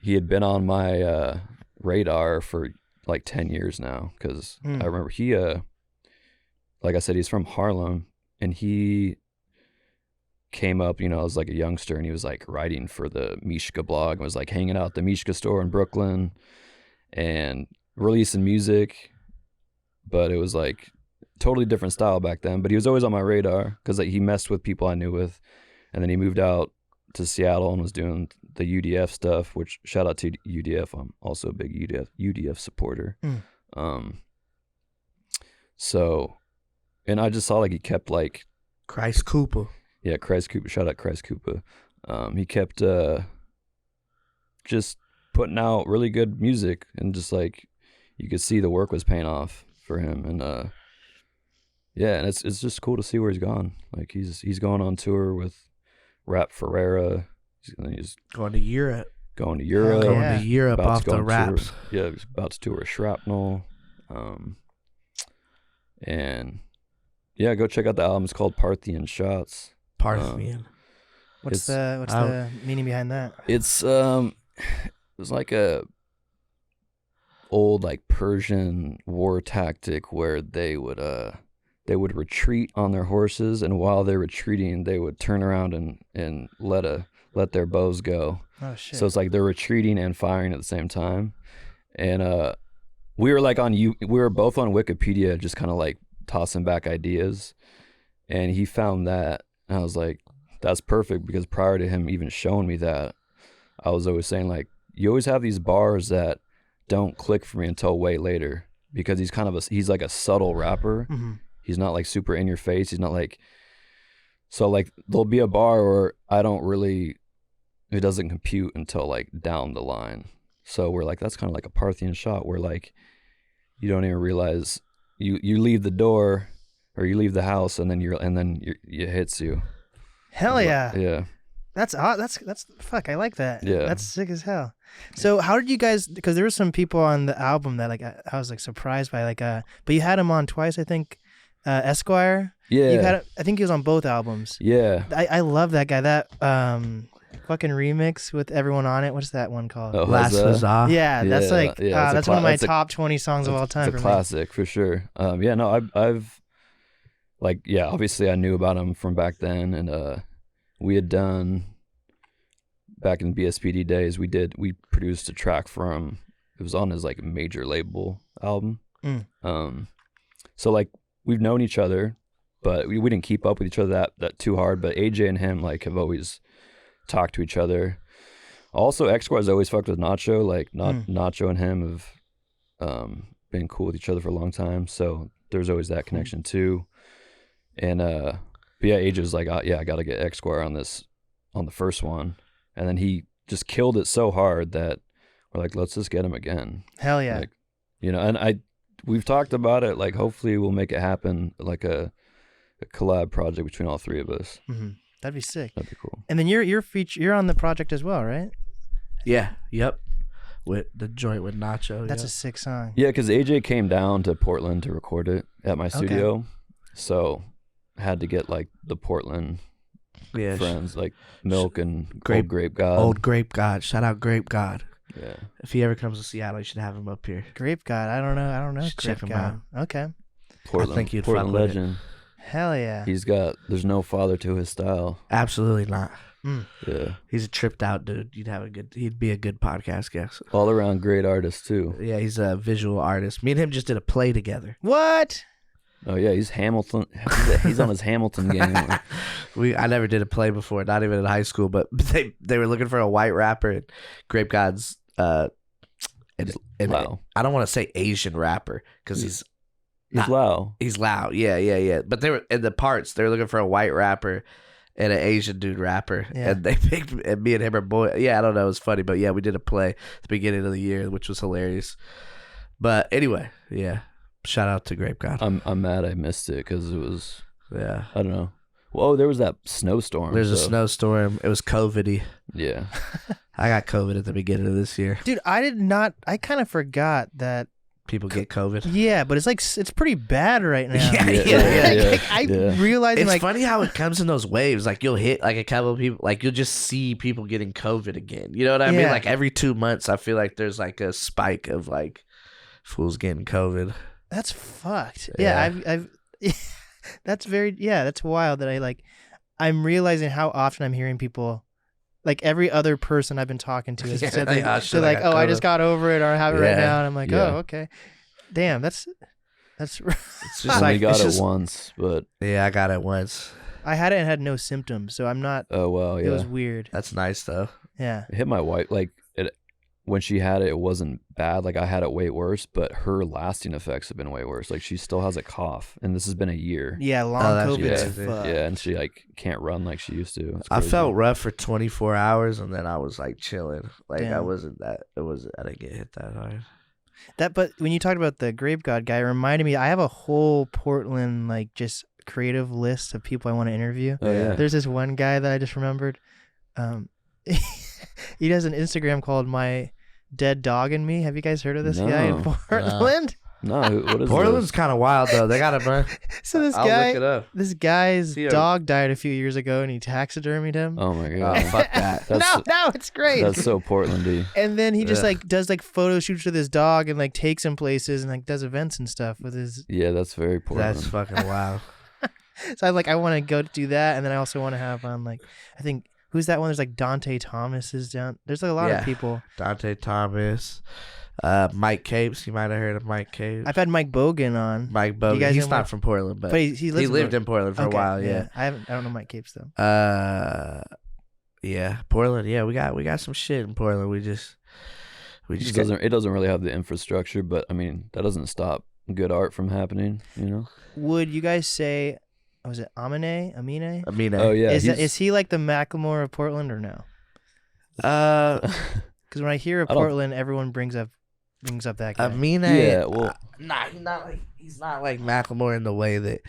he had been on my radar for like 10 years now, because I remember he like I said, he's from Harlem. And he came up, I was like a youngster, and he was like writing for the Mishka blog and was like hanging out at the Mishka store in Brooklyn and releasing music. But it was like totally different style back then. But he was always on my radar because like, he messed with people I knew with. And then he moved out to Seattle and was doing the UDF stuff, which shout out to UDF. I'm also a big UDF supporter. So... And I just saw like he kept like Christ Cooper. Yeah, Christ Cooper. Shout out Christ Cooper. He kept just putting out really good music, and just like you could see the work was paying off for him. And yeah, and it's just cool to see where he's gone. Like he's going on tour with Rap Ferreira. He's going to Europe. Going to Europe. Going to Europe off the raps. Yeah, he's about to tour with Shrapnel. And yeah, go check out the album. It's called Parthian Shots. Parthian. What's the meaning behind that? It's like a old like Persian war tactic where they would retreat on their horses, and while they're retreating, they would turn around and let their bows go. Oh shit! So it's like they're retreating and firing at the same time. And we were both on Wikipedia, just kind of like tossing back ideas, and he found that, and I was like, that's perfect, because prior to him even showing me that, I was always saying like, you always have these bars that don't click for me until way later, because he's like a subtle rapper. He's not like super in your face. He's not like, so like there'll be a bar where it doesn't compute until like down the line. So we're like, that's kind of like a Parthian shot where like you don't even realize you leave the door or you leave the house, and then it hits you. Hell yeah. Yeah. That's fuck. I like that. Yeah. That's sick as hell. So how did you guys? Because there were some people on the album that like I was like surprised by, like but you had him on twice, I think. Esquire. Yeah. I think he was on both albums. Yeah. I love that guy. That fucking remix with everyone on it. What's that one called? Oh, Last Huzzah. Yeah, that's like that's one of my that's top 20 songs of all time. It's a classic for sure. Yeah, no, I've like, yeah, obviously I knew about him from back then, and we had done back in BSPD days. We produced a track for him. It was on his like major label album. So like we've known each other, but we didn't keep up with each other that too hard. But AJ and him like have always talked to each other. Also, X Squad's always fucked with Nacho. Like Nacho and him have been cool with each other for a long time. So there's always that connection too. And but yeah, AJ was like, yeah, I got to get X Squad on the first one, and then he just killed it so hard that we're like, let's just get him again. Hell yeah. Like, you know, and we've talked about it. Like, hopefully we'll make it happen. Like a collab project between all three of us. That'd be sick. That'd be cool. And then you're on the project as well, right? Yeah. Yep. With the joint with Nacho. That's a sick song. Yeah, because AJ came down to Portland to record it at my studio, so I had to get like the Portland friends, like Milc and Old Grape God. Old Grape God. Shout out Grape God. Yeah. If he ever comes to Seattle, you should have him up here. Grape God. I don't know. Check Grape him God. Okay. Portland. I think you'd Portland fuck with legend. Hell yeah. There's no father to his style. Absolutely not. Yeah. He's a tripped out dude. He'd be a good podcast guest. All around great artist too. Yeah, he's a visual artist. Me and him just did a play together. What? Oh yeah, he's Hamilton. He's on his Hamilton game. I never did a play before, not even in high school. But they were looking for a white rapper, and Grape God's Lao. I don't want to say Asian rapper because he's Lao. He's loud. Yeah. But they were in the parts. They were looking for a white rapper and an Asian dude rapper, and they picked and me and him are boy. Yeah, I don't know. It was funny, but yeah, we did a play at the beginning of the year, which was hilarious. But anyway, yeah. Shout out to Grape God. I'm mad I missed it because it was I don't know. Whoa, there was that snowstorm. There's a snowstorm. It was COVID-y. Yeah. I got COVID at the beginning of this year. Dude, I kind of forgot that people get COVID. Yeah, but it's pretty bad right now. Yeah. I realize it's funny how it comes in those waves. Like you'll hit like a couple of people, like you'll just see people getting COVID again. You know what I mean? Like every 2 months, I feel like there's like a spike of like fools getting COVID. That's fucked. Yeah, I've that's wild that I'm realizing how often I'm hearing people, like every other person I've been talking to has said they're like, oh, I just got over it or I have it right now. And I'm like, oh, okay. Damn, that's it's just I got it once, but I got it once. I had it and had no symptoms, so I'm not. Oh well, yeah. It was weird. That's nice though. Yeah. It hit my wife when she had it. It wasn't bad. Like I had it way worse, but her lasting effects have been way worse. Like she still has a cough, and this has been a year. Yeah, long COVID. Yeah, and she like can't run like she used to. I felt rough for 24 hours, and then I was like chilling. Like I didn't get hit that hard. But when you talked about the Grape God guy, it reminded me. I have a whole Portland like just creative list of people I want to interview. Oh yeah. There's this one guy that I just remembered. He does an Instagram called My Dead Dog and Me. Have you guys heard of this guy in Portland? No, what is Portland's kind of wild though. They got a So this guy's dog died a few years ago, and he taxidermied him. Oh my god! Fuck that. No, it's great. That's so Portlandy. And then he just like does like photo shoots with his dog and like takes him places and like does events and stuff with his. Yeah, that's very Portland. That's fucking wild. So I want to go do that, and then I also want to have on like I think. Who's that one? There's like Dante Thomas is down. There's like a lot of people. Dante Thomas, Mike Capes. You might have heard of Mike Capes. I've had Mike Bogan on. Mike Bogan. He's not from Portland, but he lived in Portland for a while. Yeah. I don't know Mike Capes though. Yeah, Portland. Yeah, we got some shit in Portland. It doesn't really have the infrastructure, but I mean that doesn't stop good art from happening. You know. Would you guys say? Was it Amine? Oh yeah. Is he like the Macklemore of Portland or no? Because when I hear of Portland, everyone brings up that guy. Amine. Yeah. Well, he's not like Macklemore in the way that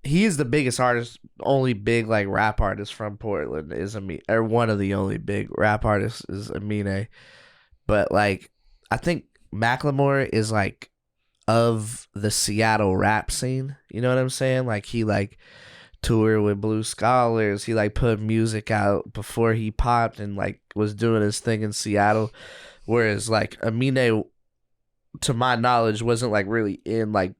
he is the biggest artist, only big like rap artist from Portland is Amine, or one of the only big rap artists is Amine. But like, I think Macklemore is like of the Seattle rap scene, you know what I'm saying? Like he like tour with Blue Scholars. He like put music out before he popped and like was doing his thing in Seattle. Whereas like Amine, to my knowledge, wasn't like really in like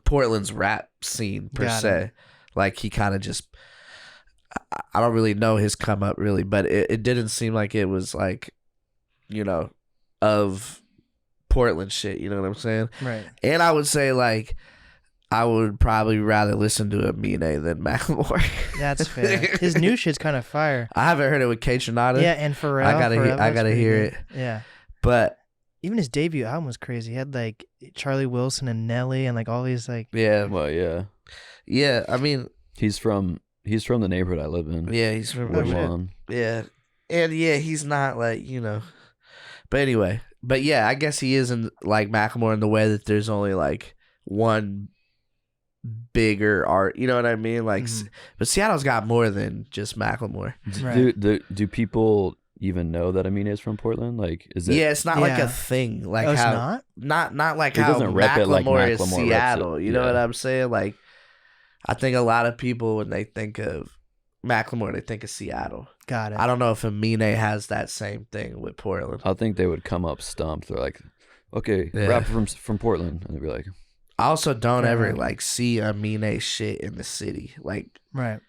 Portland's rap scene per se. Like he kind of just, I don't really know his come up really, but it didn't seem like it was like, you know, of Portland shit. You know what I'm saying? Right. And I would say like, I would probably rather listen to Amine than Macklemore. That's fair. His new shit's kind of fire. I haven't heard it with K Tronada. Yeah, and Pharrell. I gotta hear it. Yeah. But even his debut album was crazy. He had like Charlie Wilson and Nelly and like all these like. yeah, Well, yeah. yeah. I mean, He's from the neighborhood I live in. yeah, he's from Woodlawn. yeah, and yeah, he's not like, you know. But anyway, but yeah, I guess he isn't like Macklemore in the way that there's only like one bigger art. You know what I mean? Like, but Seattle's got more than just Macklemore. Right. Do people even know that Amine is from Portland? Like, is it? Yeah, it's not like Yeah. a thing. Like Oh, it's how not like He how doesn't rep it like Macklemore is Macklemore reps Seattle. it. You know Yeah. what I'm saying? Like, I think a lot of people when they think of Macklemore, they think of Seattle. Got it. I don't know if Amine has that same thing with Portland. I think they would come up stumped. They're like, okay, Yeah. rapper from Portland, and they'd be like, I also don't Yeah. ever like see Amine shit in the city. Like, Right.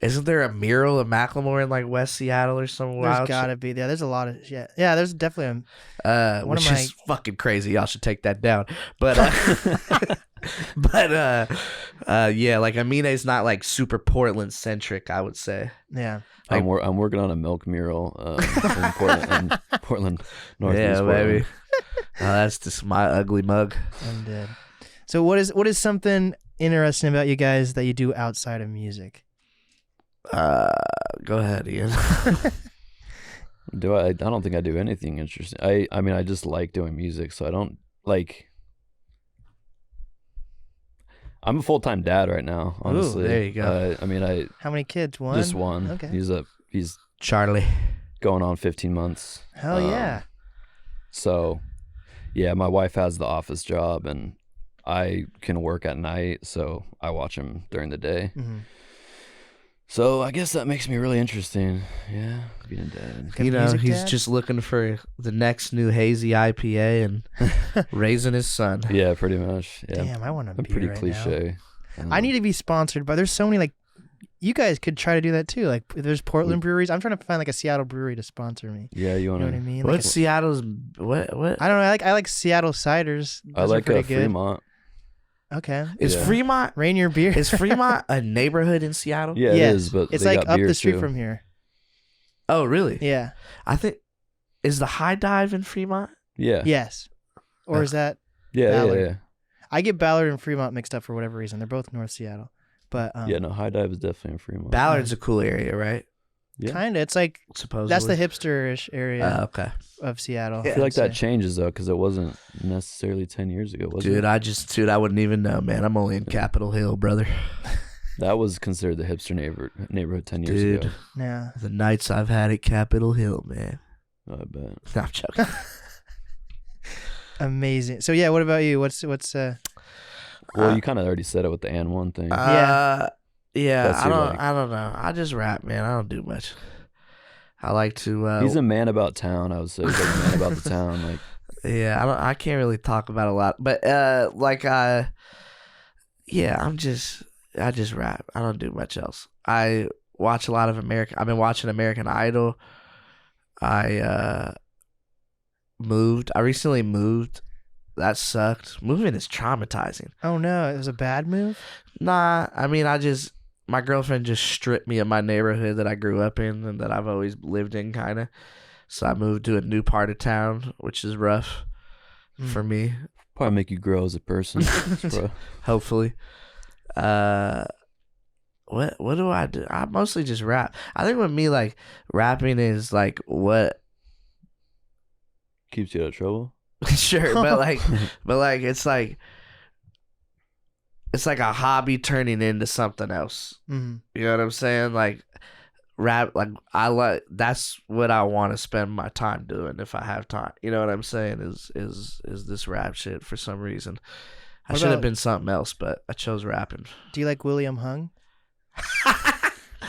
isn't there a mural of Macklemore in like West Seattle or somewhere? There's gotta be. Yeah, there's a lot of shit. Yeah, there's definitely one which of my- is fucking crazy. Y'all should take that down. But but yeah, like Amine's not like super Portland centric, I would say. yeah. I'm working on a Milc mural in Portland, Northeast Yeah, Portland. baby. That's just my ugly mug. I'm dead. So what is something interesting about you guys that you do outside of music? Go ahead, Ian. I don't think I do anything interesting. I mean, I just like doing music, so I don't like. I'm a full-time dad right now, honestly. Ooh, there you go. I mean, How many kids? One. just one. Okay. He's Charlie. going on 15 months. Hell yeah. So, yeah, my wife has the office job, and I can work at night, so I watch him during the day. Mm-hmm. So I guess that makes me really interesting. Yeah, being a dad. Good You know, music he's dad? just looking for the next new hazy IPA and raising his son. Yeah, pretty much. Yeah, Damn, I want to I'm be pretty right cliche. now. I need to be sponsored, but there's so many like. You guys could try to do that too. Like, if there's Portland breweries. I'm trying to find like a Seattle brewery to sponsor me. Yeah, you You want know what I to? mean? Like, What's Seattle's what? I don't know. I like Seattle ciders. I Those are like pretty good. Fremont. Okay. Is Yeah. Fremont Rainier beer. is Fremont a neighborhood in Seattle? Yeah, Yes. it is, but it's they like got up beer the street too. from here. Oh, really? Yeah. I think is the High Dive in Fremont? Yeah, Yes. Or is that? yeah, Ballard. yeah. I get Ballard and Fremont mixed up for whatever reason. They're both North Seattle, but Yeah, no, High Dive is definitely in Fremont. Ballard's a cool area, right? Yeah. kind of. It's like Supposedly. that's the hipster-ish area Okay. of Seattle. I feel like that I'd say. changes though, because it wasn't necessarily 10 years ago, was Dude, it? I wouldn't even know, man. I'm only in Capitol Hill, brother. That was considered the hipster neighborhood 10 years Dude, ago. Yeah. the nights I've had at Capitol Hill, man. I bet. No, I'm joking. Amazing. So yeah, what about you? What's Well, Uh, you kind of already said it with the and one thing. Yeah, That's I your, don't. like- I don't know. I just rap, man. I don't do much. I like to. He's a man about town, I would say. He's like a man about the town. Like, Yeah, I can't really talk about a lot, but yeah, I just rap. I don't do much else. I watch a lot of American. I've been watching American Idol. I moved. I recently moved. That sucked. Moving is traumatizing. Oh no, it was a bad move. Nah, I mean, my girlfriend just stripped me of my neighborhood that I grew up in and that I've always lived in, kind of. So I moved to a new part of town, which is rough for me. probably make you grow as a person, bro. Hopefully. What do I do? I mostly just rap. I think with me, like, rapping is like what Keeps you out of trouble. sure, but like it's like a hobby turning into something else. Mm-hmm. You know what I'm saying? Like rap, like that's what I want to spend my time doing if I have time. You know what I'm saying? Is this rap shit for some reason. I should have been something else, but I chose rapping. Do you like William Hung?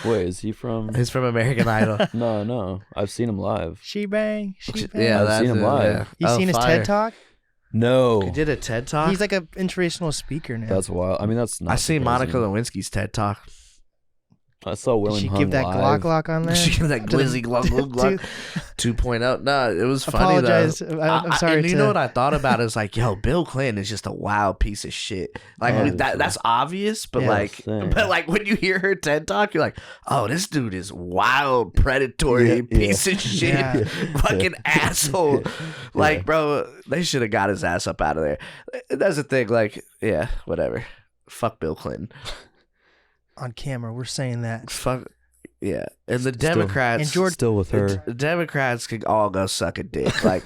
Wait, is he from? He's from American Idol. No. I've seen him live. She bang. Yeah, I've seen him live. You seen his fire. TED Talk? No. He did a TED Talk? He's like an inspirational speaker now. That's wild. I mean, that's not I seen surprising. Monica Lewinsky's TED Talk. I saw William She Hung give that live. Glock on there. She gave that glizzy Glock 2.0. No, it was funny Apologize. though. I'm sorry. And you know what I thought about is like, yo, Bill Clinton is just a wild piece of shit. Like Obviously. that's obvious, but Yeah. like when you hear her TED Talk, you're like, oh, this dude is wild, predatory piece of shit, Yeah. fucking asshole. Like, bro, they should have got his ass up out of there. That's the thing. Like, yeah, whatever. Fuck Bill Clinton. On camera, we're saying that. Fuck. Yeah, and the Democrats And George Still with her. The Democrats could all go suck a dick. Like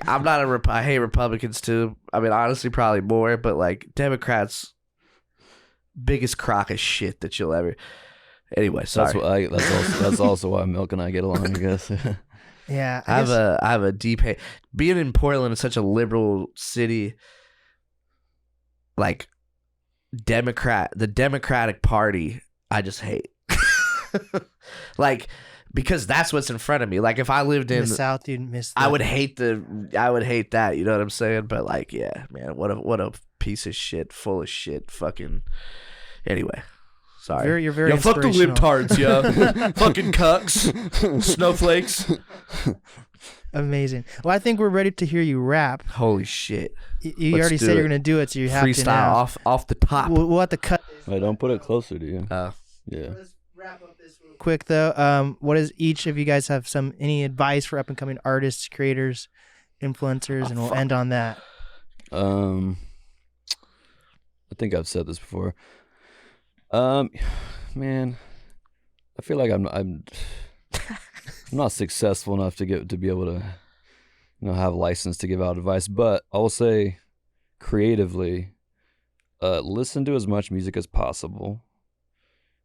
I'm not I hate Republicans too. I mean, honestly, probably more. But like Democrats, biggest crock of shit that you'll ever. Anyway, sorry. That's also why Milk and I get along, I guess. Yeah. I have a deep hate. Being in Portland is such a liberal city. Like the Democratic Party, I just hate. Like, because that's what's in front of me. Like if I lived in the South, you'd miss that. I would hate that, you know what I'm saying? But like, yeah, man, what a piece of shit, full of shit, fucking. Anyway, sorry. You're very fuck the inspirational. libtards, yo. Fucking cucks, snowflakes. Amazing. Well, I think we're ready to hear you rap. Holy shit! You Let's already do said it. you're gonna do it, so you have to Freestyle now. off the top. We'll have to cut. Wait, don't put it closer to you. Yeah. Let's wrap up this real quick though. What does each of you guys have any advice for up and coming artists, creators, influencers, and we'll end on that. I think I've said this before. Man, I feel like I'm not successful enough to be able to, have a license to give out advice. But I will say, creatively, listen to as much music as possible.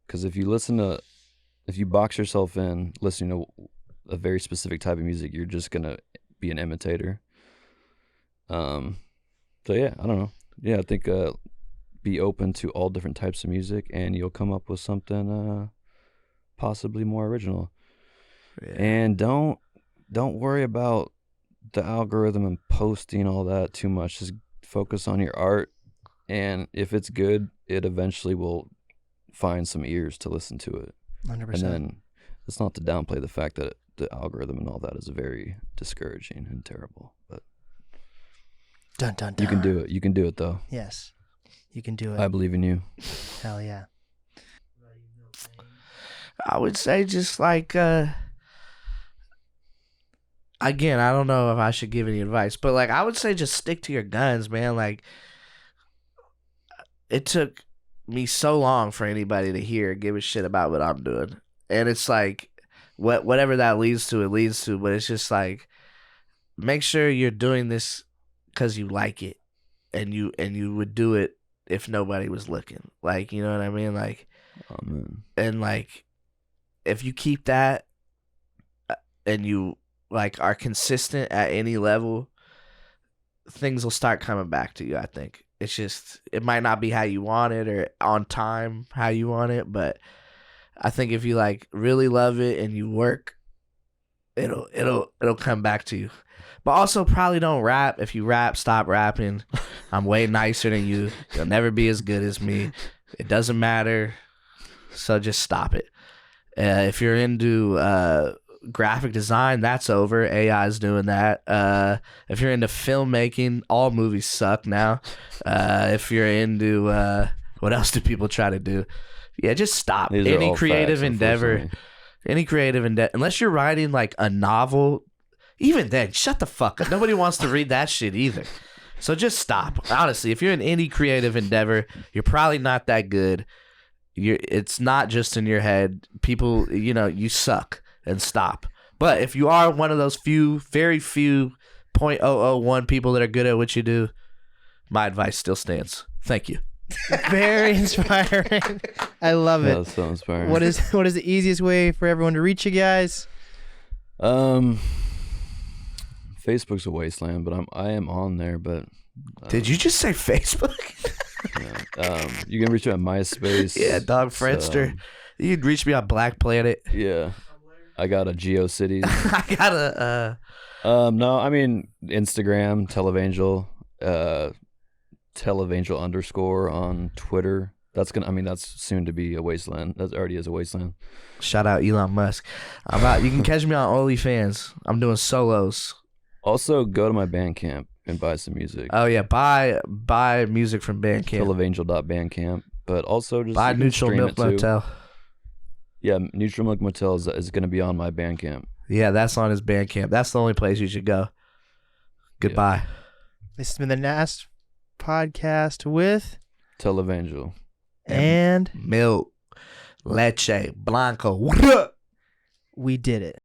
Because if you box yourself in listening to a very specific type of music, you're just gonna be an imitator. So yeah, I don't know. Yeah, I think be open to all different types of music, and you'll come up with something possibly more original. Yeah. And don't worry about the algorithm and posting all that too much. Just focus on your art, and if it's good, it eventually will find some ears to listen to it. 100%. And then it's not to downplay the fact that the algorithm and all that is very discouraging and terrible, but dun, dun, dun. you can do it. You can do it though. Yes, you can do it. I believe in you. Hell yeah. I would say just like again, I don't know if I should give any advice, but like I would say just stick to your guns, man. Like it took me so long for anybody to give a shit about what I'm doing. And it's like whatever that leads to, it leads to, but it's just like make sure you're doing this cuz you like it, and you would do it if nobody was looking. Like, you know what I mean? Like and like if you keep that and you like are consistent at any level, things will start coming back to you, I think. It's just, it might not be how you want it or on time how you want it, but I think if you like really love it and you work, it'll come back to you. But also probably don't rap. If you rap, stop rapping. I'm way nicer than you. You'll never be as good as me. It doesn't matter. So just stop it. If you're into graphic design, that's over. AI is doing that. If you're into filmmaking, all movies suck now. If you're into what else do people try to do? Yeah, just stop. These Any are all creative facts, endeavor, unless you're writing like a novel, even then, shut the fuck up. Nobody wants to read that shit either. So just stop. Honestly, if you're in any creative endeavor, you're probably not that good. It's not just in your head. People, you suck, and stop. But if you are one of those very few 0.001 people that are good at what you do, my advice still stands. Thank you. Very inspiring. I love it. That's so inspiring. What is the easiest way for everyone to reach you guys? Facebook's a wasteland, but I am on there. But Did you just say Facebook? You can reach me at MySpace. Yeah, dog Friendster. You can reach me on Black Planet. Yeah. I got a GeoCities. I got a no, I mean Instagram, Televangel, Televangel _ on Twitter. That's soon to be a wasteland. That already is a wasteland. Shout out Elon Musk. I'm out. You can catch me on OnlyFans. I'm doing solos. Also, go to my Bandcamp and buy some music. Oh yeah, buy music from Bandcamp. Televangel.bandcamp. But also just buy Neutral Milk Motel. Yeah, Neutral Milk Motel is going to be on my Bandcamp. Yeah, that's on his Bandcamp. That's the only place you should go. Goodbye. Yeah. This has been the NAST podcast with Televangel and Milk Leche Blanco. We did it.